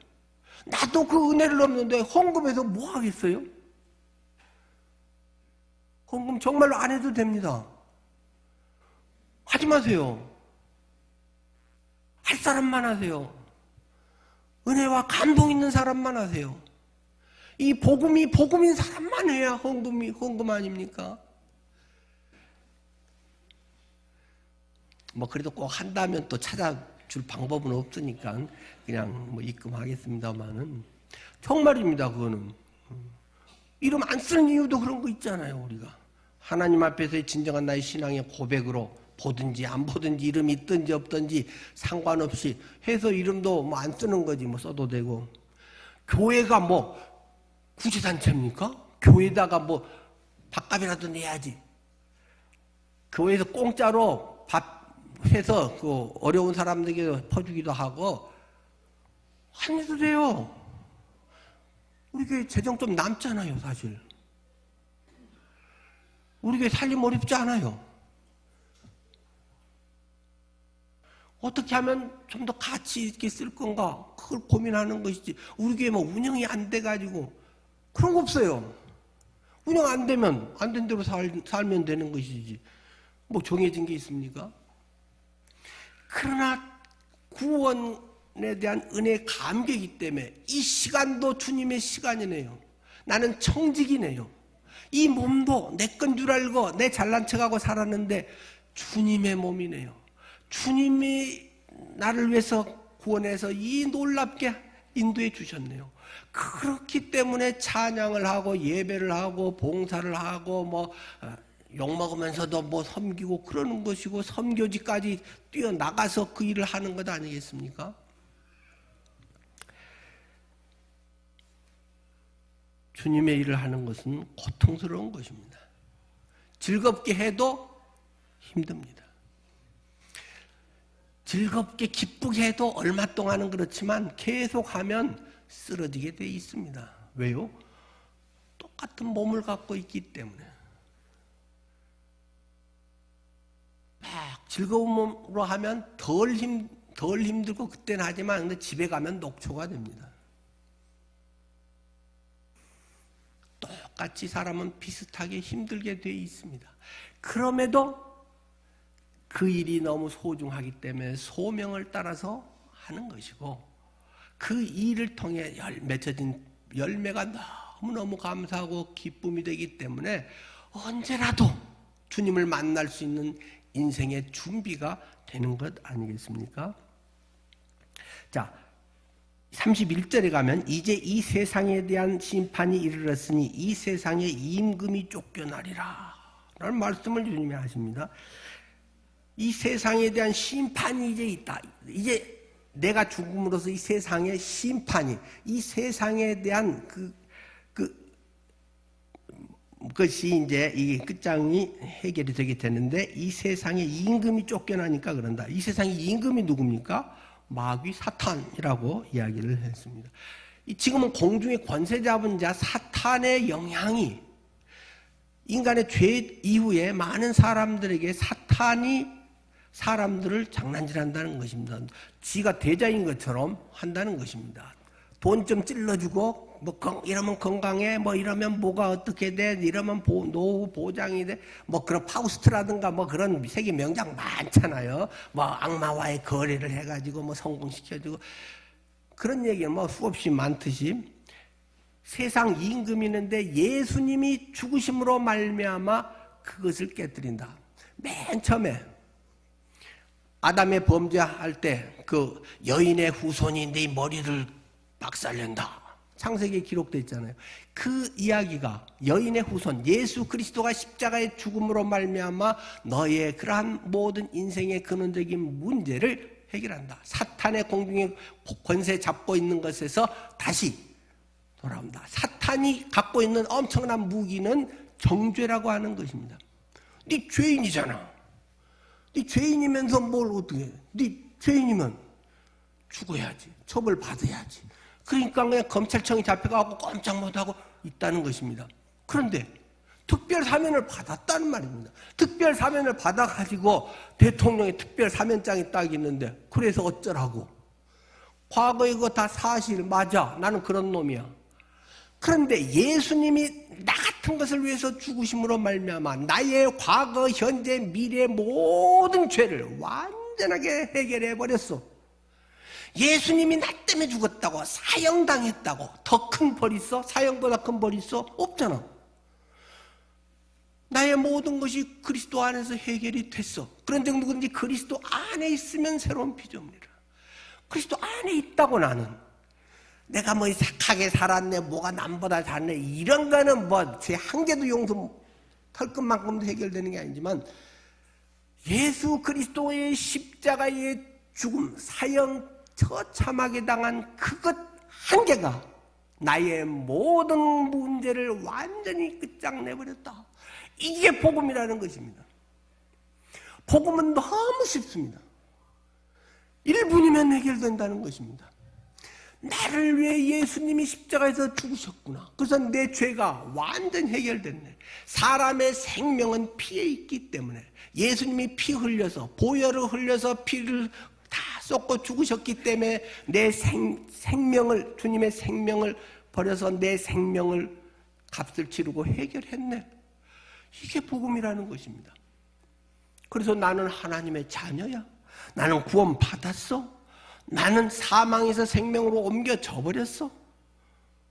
나도 그 은혜를 없는데 헌금해서 뭐 하겠어요? 헌금 정말로 안 해도 됩니다. 하지 마세요. 할 사람만 하세요. 은혜와 감동 있는 사람만 하세요. 이 복음이 복음인 사람만 해야 헌금 아닙니까? 뭐 그래도 꼭 한다면 또 찾아줄 방법은 없으니까 그냥 뭐 입금하겠습니다만은 정말입니다. 그거는 이름 안 쓰는 이유도 그런 거 있잖아요. 우리가 하나님 앞에서의 진정한 나의 신앙의 고백으로 보든지 안 보든지 이름이 있든지 없든지 상관없이 해서 이름도 뭐 안 쓰는 거지 뭐 써도 되고 교회가 뭐 구제단체입니까? 교회에다가 뭐 밥값이라도 내야지. 교회에서 공짜로 밥 해서 그 어려운 사람들에게 퍼주기도 하고 안 해도 돼요. 우리 교회 재정 좀 남잖아요, 사실. 우리 교회 살림 어렵지 않아요. 어떻게 하면 좀 더 가치 있게 쓸 건가? 그걸 고민하는 것이지. 우리 교회 뭐 운영이 안 돼가지고 그런 거 없어요. 운영 안 되면 안 된 대로 살면 되는 것이지. 뭐 정해진 게 있습니까? 그러나 구원에 대한 은혜의 감격이기 때문에 이 시간도 주님의 시간이네요. 나는 청직이네요. 이 몸도 내 건 줄 알고 내 잘난 척하고 살았는데 주님의 몸이네요. 주님이 나를 위해서 구원해서 이 놀랍게 인도해 주셨네요. 그렇기 때문에 찬양을 하고 예배를 하고 봉사를 하고 뭐 욕먹으면서도 뭐 섬기고 그러는 것이고 선교지까지 뛰어나가서 그 일을 하는 것 아니겠습니까? 주님의 일을 하는 것은 고통스러운 것입니다. 즐겁게 해도 힘듭니다. 즐겁게 기쁘게 해도 얼마 동안은 그렇지만 계속하면 쓰러지게 돼 있습니다. 왜요? 똑같은 몸을 갖고 있기 때문에. 막 즐거운 몸으로 하면 덜 힘들고 그때는 하지만 근데 집에 가면 녹초가 됩니다. 똑같이 사람은 비슷하게 힘들게 돼 있습니다. 그럼에도 그 일이 너무 소중하기 때문에 소명을 따라서 하는 것이고 그 일을 통해 맺혀진 열매가 너무너무 감사하고 기쁨이 되기 때문에 언제라도 주님을 만날 수 있는 인생의 준비가 되는 것 아니겠습니까? 자, 31절에 가면 이제 이 세상에 대한 심판이 이르렀으니 이 세상의 임금이 쫓겨나리라 라는 말씀을 주님이 하십니다. 이 세상에 대한 심판이 이제 있다. 이제 내가 죽음으로써 이 세상의 심판이, 이 세상에 대한 그것이 이제 이 끝장이 해결이 되게 되는데 이 세상의 임금이 쫓겨나니까 그런다. 이 세상의 임금이 누굽니까? 마귀 사탄이라고 이야기를 했습니다. 지금은 공중의 권세 잡은 자 사탄의 영향이 인간의 죄 이후에 많은 사람들에게 사탄이 사람들을 장난질한다는 것입니다. 지가 대자인 것처럼 한다는 것입니다. 돈 좀 찔러주고 뭐 이러면 건강해, 뭐 이러면 뭐가 어떻게 돼, 이러면 노후 보장이 돼, 뭐 그런 파우스트라든가 뭐 그런 세계 명작 많잖아요. 뭐 악마와의 거래를 해가지고 뭐 성공시켜주고 그런 얘기는 뭐 수없이 많듯이 세상 임금이 있는데 예수님이 죽으심으로 말미암아 그것을 깨뜨린다. 맨 처음에 아담의 범죄할 때 그 여인의 후손이 네 머리를 박살낸다. 창세기에 기록되어 있잖아요. 그 이야기가 여인의 후손 예수 그리스도가 십자가의 죽음으로 말미암아 너의 그러한 모든 인생의 근원적인 문제를 해결한다. 사탄의 공중의 권세 잡고 있는 것에서 다시 돌아온다. 사탄이 갖고 있는 엄청난 무기는 정죄라고 하는 것입니다. 네 죄인이잖아. 네 죄인이면서 뭘 어떻게 해? 네 죄인이면 죽어야지. 처벌받아야지. 그러니까 그냥 검찰청이 잡혀가고 꼼짝 못하고 있다는 것입니다. 그런데 특별 사면을 받았다는 말입니다. 특별 사면을 받아가지고 대통령의 특별 사면장이 딱 있는데 그래서 어쩌라고. 과거에 그거 다 사실 맞아. 나는 그런 놈이야. 그런데 예수님이 나 같은 것을 위해서 죽으심으로 말미암아 나의 과거, 현재, 미래 모든 죄를 완전하게 해결해 버렸어. 예수님이 나 때문에 죽었다고, 사형당했다고 더 큰 벌 있어? 사형보다 큰 벌 있어? 없잖아. 나의 모든 것이 그리스도 안에서 해결이 됐어. 그런데 누구든지 그리스도 안에 있으면 새로운 피조물이라. 그리스도 안에 있다고. 나는 내가 뭐 착하게 살았네, 뭐가 남보다 잘네, 이런 거는 뭐 제 한 개도 용서 털끝만큼도 해결되는 게 아니지만, 예수 그리스도의 십자가의 죽음, 사형, 처참하게 당한 그것 한 개가 나의 모든 문제를 완전히 끝장내버렸다. 이게 복음이라는 것입니다. 복음은 너무 쉽습니다. 1분이면 해결된다는 것입니다. 나를 위해 예수님이 십자가에서 죽으셨구나. 그래서 내 죄가 완전히 해결됐네. 사람의 생명은 피에 있기 때문에, 예수님이 피 흘려서, 보혈을 흘려서 피를 다 쏟고 죽으셨기 때문에 내 생명을, 주님의 생명을 버려서 내 생명을 값을 치르고 해결했네. 이게 복음이라는 것입니다. 그래서 나는 하나님의 자녀야. 나는 구원 받았어. 나는 사망에서 생명으로 옮겨져 버렸어.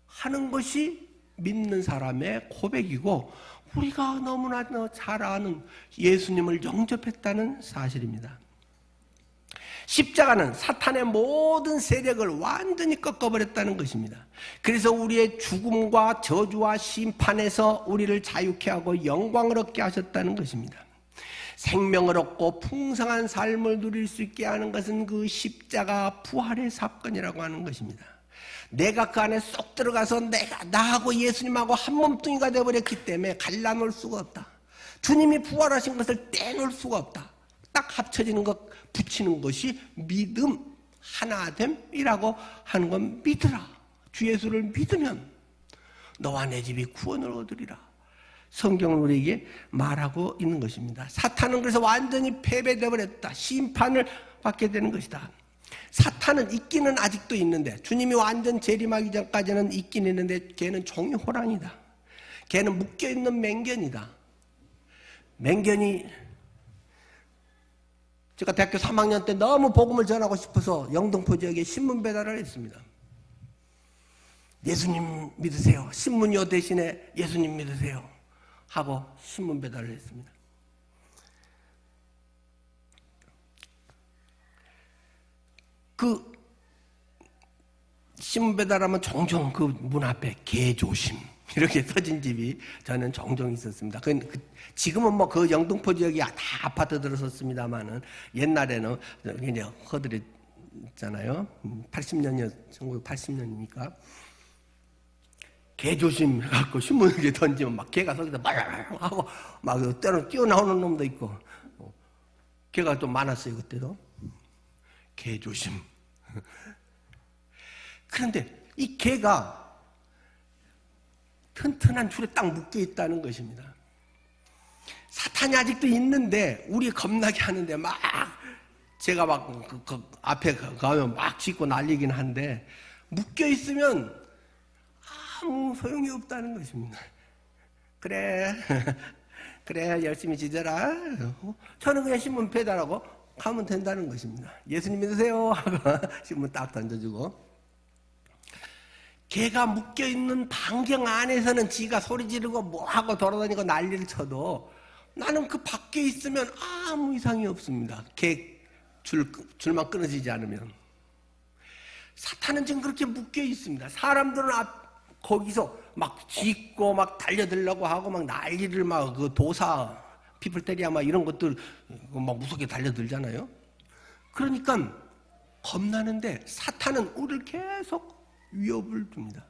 하는 것이 믿는 사람의 고백이고, 우리가 너무나 잘 아는 예수님을 영접했다는 사실입니다. 십자가는 사탄의 모든 세력을 완전히 꺾어버렸다는 것입니다. 그래서 우리의 죽음과 저주와 심판에서 우리를 자유케 하고 영광을 얻게 하셨다는 것입니다. 생명을 얻고 풍성한 삶을 누릴 수 있게 하는 것은 그 십자가 부활의 사건이라고 하는 것입니다. 내가 그 안에 쏙 들어가서 나하고 예수님하고 한 몸뚱이가 되어버렸기 때문에 갈라놓을 수가 없다. 주님이 부활하신 것을 떼놓을 수가 없다. 딱 합쳐지는 것, 붙이는 것이 믿음, 하나됨이라고 하는 건 믿으라. 주 예수를 믿으면 너와 내 집이 구원을 얻으리라. 성경은 우리에게 말하고 있는 것입니다. 사탄은 그래서 완전히 패배되어 버렸다. 심판을 받게 되는 것이다. 사탄은 있기는 아직도 있는데, 주님이 완전 재림하기 전까지는 있긴 있는데, 걔는 종이 호랑이다. 걔는 묶여있는 맹견이다. 맹견이, 제가 대학교 3학년 때 너무 복음을 전하고 싶어서 영등포 지역에 신문 배달을 했습니다. 예수님 믿으세요. 신문요 대신에 예수님 믿으세요 하고 신문 배달을 했습니다. 그 신문 배달하면 종종 그 문 앞에 개 조심 이렇게 써진 집이 저는 종종 있었습니다. 지금은 뭐 그 영등포 지역이 다 아파트 들어섰습니다만은, 옛날에는 이제 허들했잖아요. 1980년이니까 개 조심 해갖고 신문을 이렇게 던지면 막 개가 거기다 막 하고 막 때로는 뛰어나오는 놈도 있고, 개가 좀 많았어요 그때도. 개 조심. 그런데 이 개가 튼튼한 줄에 딱 묶여 있다는 것입니다. 사탄이 아직도 있는데 우리 겁나게 하는데, 막 제가 막 그 앞에 가면 막 짖고 난리긴 한데, 묶여 있으면 아무 소용이 없다는 것입니다. 그래 열심히 지져라. 저는 그냥 신문 배달하고 가면 된다는 것입니다. 예수님 믿으세요 하고 신문 딱 던져주고. 개가 묶여있는 반경 안에서는 지가 소리 지르고 뭐하고 돌아다니고 난리를 쳐도, 나는 그 밖에 있으면 아무 이상이 없습니다. 개 줄만 끊어지지 않으면. 사탄은 지금 그렇게 묶여 있습니다. 사람들은 거기서 막 짖고 막 달려들려고 하고 막 난리를 막 그 도사 피플테리아 막 이런 것들 막 무섭게 달려들잖아요. 그러니까 겁나는데, 사탄은 우리를 계속 위협을 줍니다.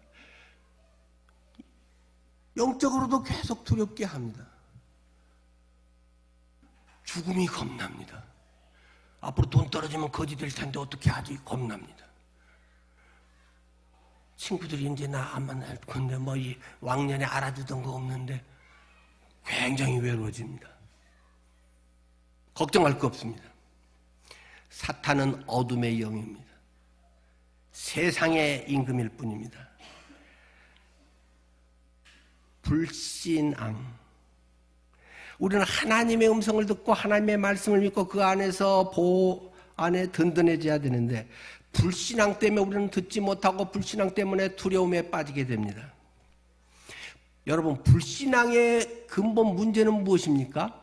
영적으로도 계속 두렵게 합니다. 죽음이 겁납니다. 앞으로 돈 떨어지면 거지 될 텐데 어떻게 하지? 겁납니다. 친구들이 이제 나 안 만날 건데 뭐 이 왕년에 알아주던 거 없는데 굉장히 외로워집니다. 걱정할 거 없습니다. 사탄은 어둠의 영입니다. 세상의 임금일 뿐입니다. 불신앙. 우리는 하나님의 음성을 듣고 하나님의 말씀을 믿고 그 안에서 안에 든든해져야 되는데, 불신앙 때문에 우리는 듣지 못하고 불신앙 때문에 두려움에 빠지게 됩니다. 여러분, 불신앙의 근본 문제는 무엇입니까?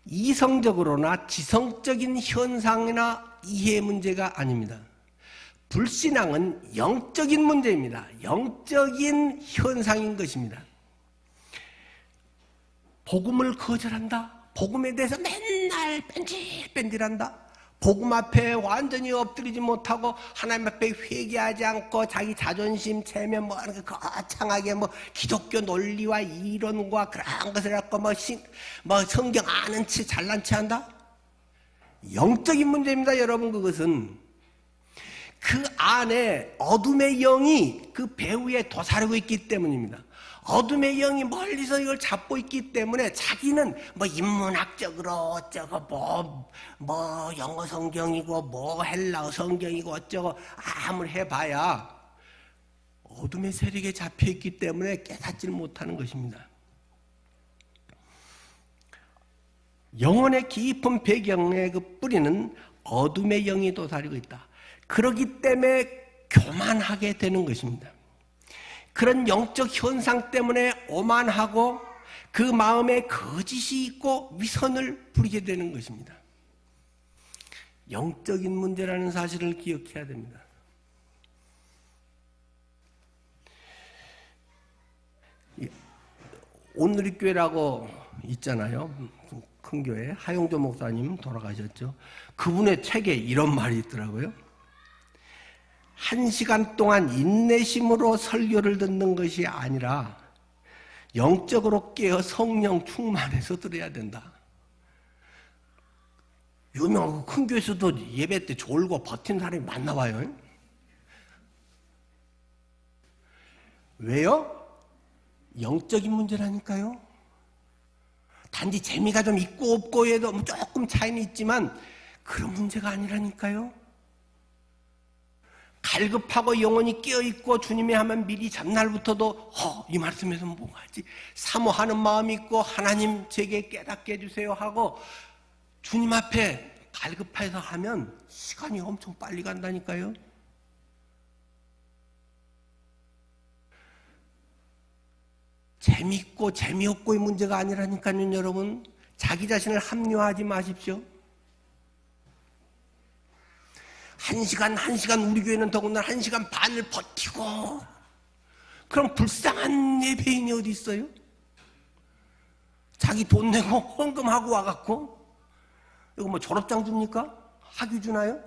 이성적으로나 지성적인 현상이나 이해 문제가 아닙니다. 불신앙은 영적인 문제입니다. 영적인 현상인 것입니다. 복음을 거절한다. 복음에 대해서 맨날 뺀질뺀질한다. 복음 앞에 완전히 엎드리지 못하고 하나님 앞에 회개하지 않고 자기 자존심, 체면 뭐 하는 거 거창하게 뭐 기독교 논리와 이론과 그런 것을 갖고 뭐 성경 아는 체 잘난 체 한다. 영적인 문제입니다, 여러분. 그것은 그 안에 어둠의 영이 그 배후에 도사리고 있기 때문입니다. 어둠의 영이 멀리서 이걸 잡고 있기 때문에 자기는 뭐 인문학적으로 어쩌고 뭐 영어 성경이고 뭐 헬라어 성경이고 어쩌고 아무리 해봐야 어둠의 세력에 잡혀있기 때문에 깨닫지 못하는 것입니다. 영혼의 깊은 배경의 그 뿌리는 어둠의 영이 도사리고 있다. 그렇기 때문에 교만하게 되는 것입니다. 그런 영적 현상 때문에 오만하고 그 마음에 거짓이 있고 위선을 부리게 되는 것입니다. 영적인 문제라는 사실을 기억해야 됩니다. 온누리교회라고 있잖아요. 큰 교회 하용조 목사님 돌아가셨죠. 그분의 책에 이런 말이 있더라고요. 1시간 동안 인내심으로 설교를 듣는 것이 아니라 영적으로 깨어 성령 충만해서 들어야 된다. 유명하고 큰 교회에서도 예배 때 졸고 버틴 사람이 많나 봐요. 왜요? 영적인 문제라니까요. 단지 재미가 좀 있고 없고 해도 조금 차이는 있지만 그런 문제가 아니라니까요. 갈급하고 영혼이 깨어있고 주님이 하면 미리 전날부터도 이 말씀에서 뭐가 하지? 사모하는 마음이 있고 하나님 제게 깨닫게 해주세요 하고 주님 앞에 갈급해서 하면 시간이 엄청 빨리 간다니까요. 재밌고 재미없고의 문제가 아니라니까요. 여러분, 자기 자신을 합리화하지 마십시오. 1시간 우리 교회는 더군다나 1시간 반을 버티고 그럼 불쌍한 예배인이 어디 있어요? 자기 돈 내고 헌금하고 와갖고 이거 뭐 졸업장 줍니까? 학위 주나요?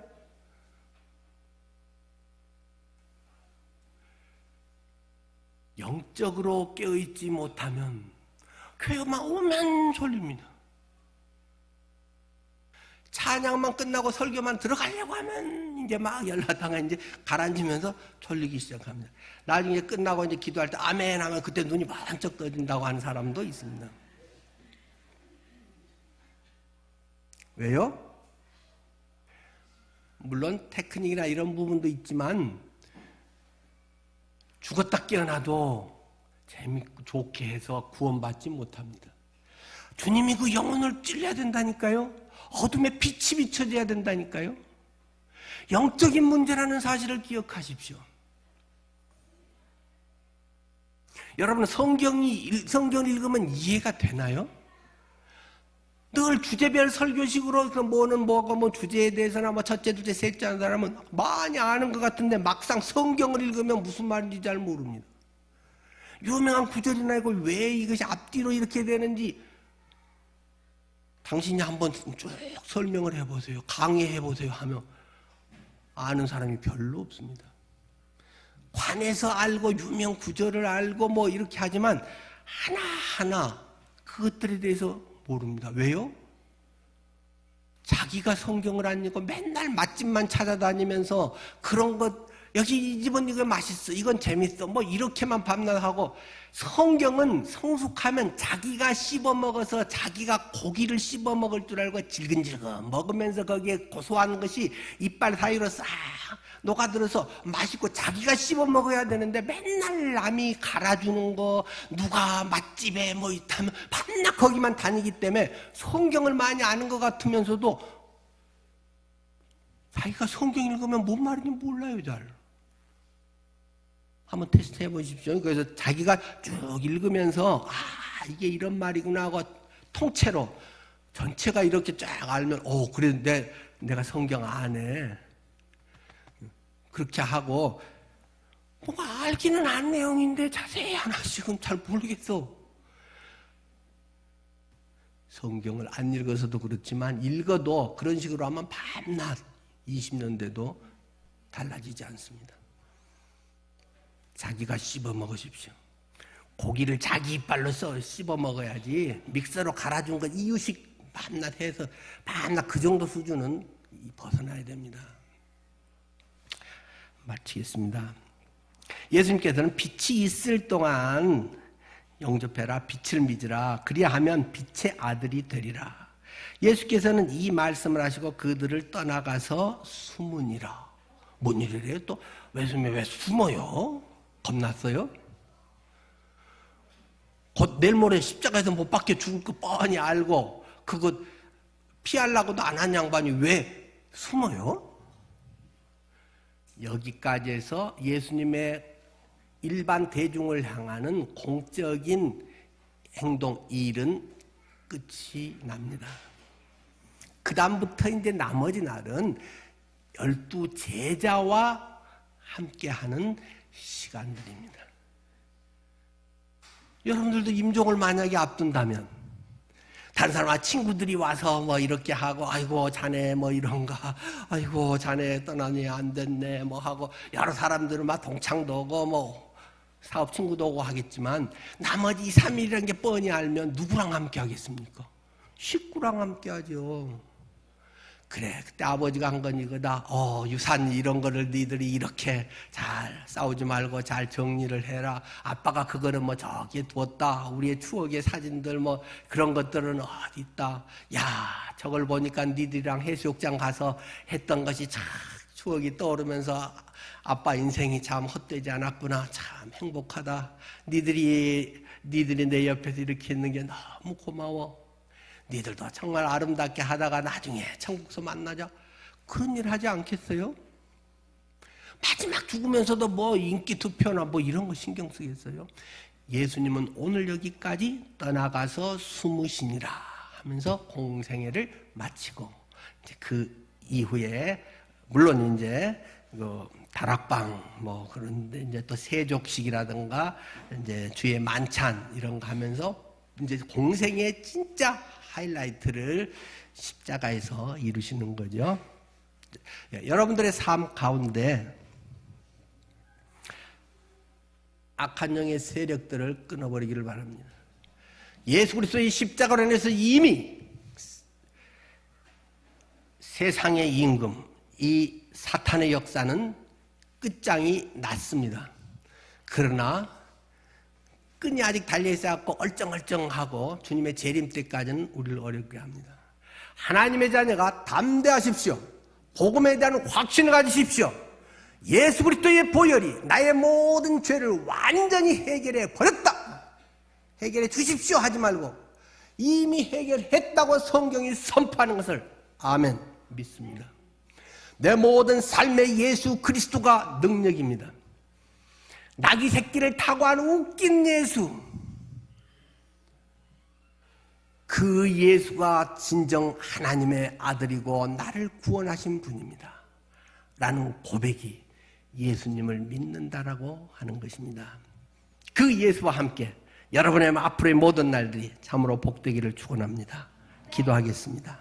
영적으로 깨어있지 못하면 교회만 오면 졸립니다. 찬양만 끝나고 설교만 들어가려고 하면 이제 막 열나다가 이제 가라앉으면서 졸리기 시작합니다. 나중에 끝나고 이제 기도할 때 아멘 하면 그때 눈이 반짝 떠진다고 하는 사람도 있습니다. 왜요? 물론 테크닉이나 이런 부분도 있지만 죽었다 깨어나도 재밌고 좋게 해서 구원받지 못합니다. 주님이 그 영혼을 찔러야 된다니까요. 어둠에 빛이 비춰져야 된다니까요. 영적인 문제라는 사실을 기억하십시오. 여러분, 성경을 읽으면 이해가 되나요? 늘 주제별 설교식으로 뭐는 뭐고 뭐 주제에 대해서나 뭐 첫째, 둘째, 셋째 하는 사람은 많이 아는 것 같은데 막상 성경을 읽으면 무슨 말인지 잘 모릅니다. 유명한 구절이나 이걸 왜 이것이 앞뒤로 이렇게 되는지 당신이 한번 쭉 설명을 해보세요. 강의해보세요 하면 아는 사람이 별로 없습니다. 관해서 알고 유명 구절을 알고 뭐 이렇게 하지만 하나하나 그것들에 대해서 모릅니다. 왜요? 자기가 성경을 안 읽고 맨날 맛집만 찾아다니면서 그런 것 여기 이 집은 이거 맛있어, 이건 재밌어, 뭐 이렇게만 밤낮 하고 성경은 성숙하면 자기가 씹어 먹어서 자기가 고기를 씹어 먹을 줄 알고 질근질근 먹으면서 거기에 고소한 것이 이빨 사이로 싹 녹아들어서 맛있고 자기가 씹어 먹어야 되는데 맨날 남이 갈아주는 거 누가 맛집에 뭐 있다면 밤낮 거기만 다니기 때문에 성경을 많이 아는 것 같으면서도 자기가 성경 읽으면 뭔 말인지 몰라요, 잘. 한번 테스트 해보십시오. 그래서 자기가 쭉 읽으면서 이게 이런 말이구나 하고 통째로 전체가 이렇게 쫙 알면 그래 내가 성경 아네. 그렇게 하고 뭔가 알기는 안 내용인데 자세히 하나씩은 잘 모르겠어. 성경을 안 읽어서도 그렇지만 읽어도 그런 식으로 하면 밤낮 20년 돼도 달라지지 않습니다. 자기가 씹어 먹으십시오. 고기를 자기 이빨로 씹어 먹어야지 믹서로 갈아준 건 이유식 밤낮 해서 밤낮 그 정도 수준은 벗어나야 됩니다. 마치겠습니다. 예수님께서는 빛이 있을 동안 영접해라, 빛을 믿으라, 그리하면 빛의 아들이 되리라. 예수께서는 이 말씀을 하시고 그들을 떠나가서 숨으니라. 뭔 일이래요? 또 왜 숨어요? 겁났어요? 곧 내일 모레 십자가에서 못 박혀 죽을 거 뻔히 알고 그거 피하려고도 안 한 양반이 왜 숨어요? 여기까지 해서 예수님의 일반 대중을 향하는 공적인 행동, 일은 끝이 납니다. 그 다음부터 이제 나머지 날은 12 제자와 함께하는 시간들입니다. 여러분들도 임종을 만약에 앞둔다면 다른 사람 친구들이 와서 뭐 이렇게 하고 아이고 자네 뭐 이런가 아이고 자네 떠나니 안 됐네 뭐 하고 여러 사람들은 막 동창도 오고 뭐 사업 친구도 오고 하겠지만 나머지 2, 3일이라는 게 뻔히 알면 누구랑 함께 하겠습니까? 식구랑 함께 하죠. 그래 그때 아버지가 한 건 이거다. 유산 이런 거를 니들이 이렇게 잘 싸우지 말고 잘 정리를 해라. 아빠가 그거를 뭐 저기에 두었다. 우리의 추억의 사진들 뭐 그런 것들은 어디 있다. 야 저걸 보니까 니들이랑 해수욕장 가서 했던 것이 참 추억이 떠오르면서 아빠 인생이 참 헛되지 않았구나. 참 행복하다. 니들이 내 옆에서 이렇게 있는 게 너무 고마워. 니들도 정말 아름답게 하다가 나중에 천국에서 만나자. 그런 일 하지 않겠어요? 마지막 죽으면서도 뭐 인기 투표나 뭐 이런 거 신경 쓰겠어요? 예수님은 오늘 여기까지 떠나가서 숨으시니라 하면서 공생애를 마치고 이제 그 이후에 물론 이제 그 다락방 뭐 그런데 이제 또 세족식이라든가 이제 주의 만찬 이런 거 하면서 이제 공생의 진짜 하이라이트를 십자가에서 이루시는 거죠. 여러분들의 삶 가운데 악한 영의 세력들을 끊어버리기를 바랍니다. 예수 그리스도의 십자가로 인해서 이미 세상의 임금, 이 사탄의 역사는 끝장이 났습니다. 그러나 끈이 아직 달려있어갖고 얼쩡얼쩡하고 주님의 재림 때까지는 우리를 어렵게 합니다. 하나님의 자녀가 담대하십시오. 복음에 대한 확신을 가지십시오. 예수 그리스도의 보혈이 나의 모든 죄를 완전히 해결해 버렸다. 해결해 주십시오 하지 말고 이미 해결했다고 성경이 선포하는 것을 아멘 믿습니다. 내 모든 삶의 예수 그리스도가 능력입니다. 나귀 새끼를 타고 하는 웃긴 예수, 그 예수가 진정 하나님의 아들이고 나를 구원하신 분입니다 라는 고백이 예수님을 믿는다라고 하는 것입니다. 그 예수와 함께 여러분의 앞으로의 모든 날들이 참으로 복되기를 축원합니다. 기도하겠습니다.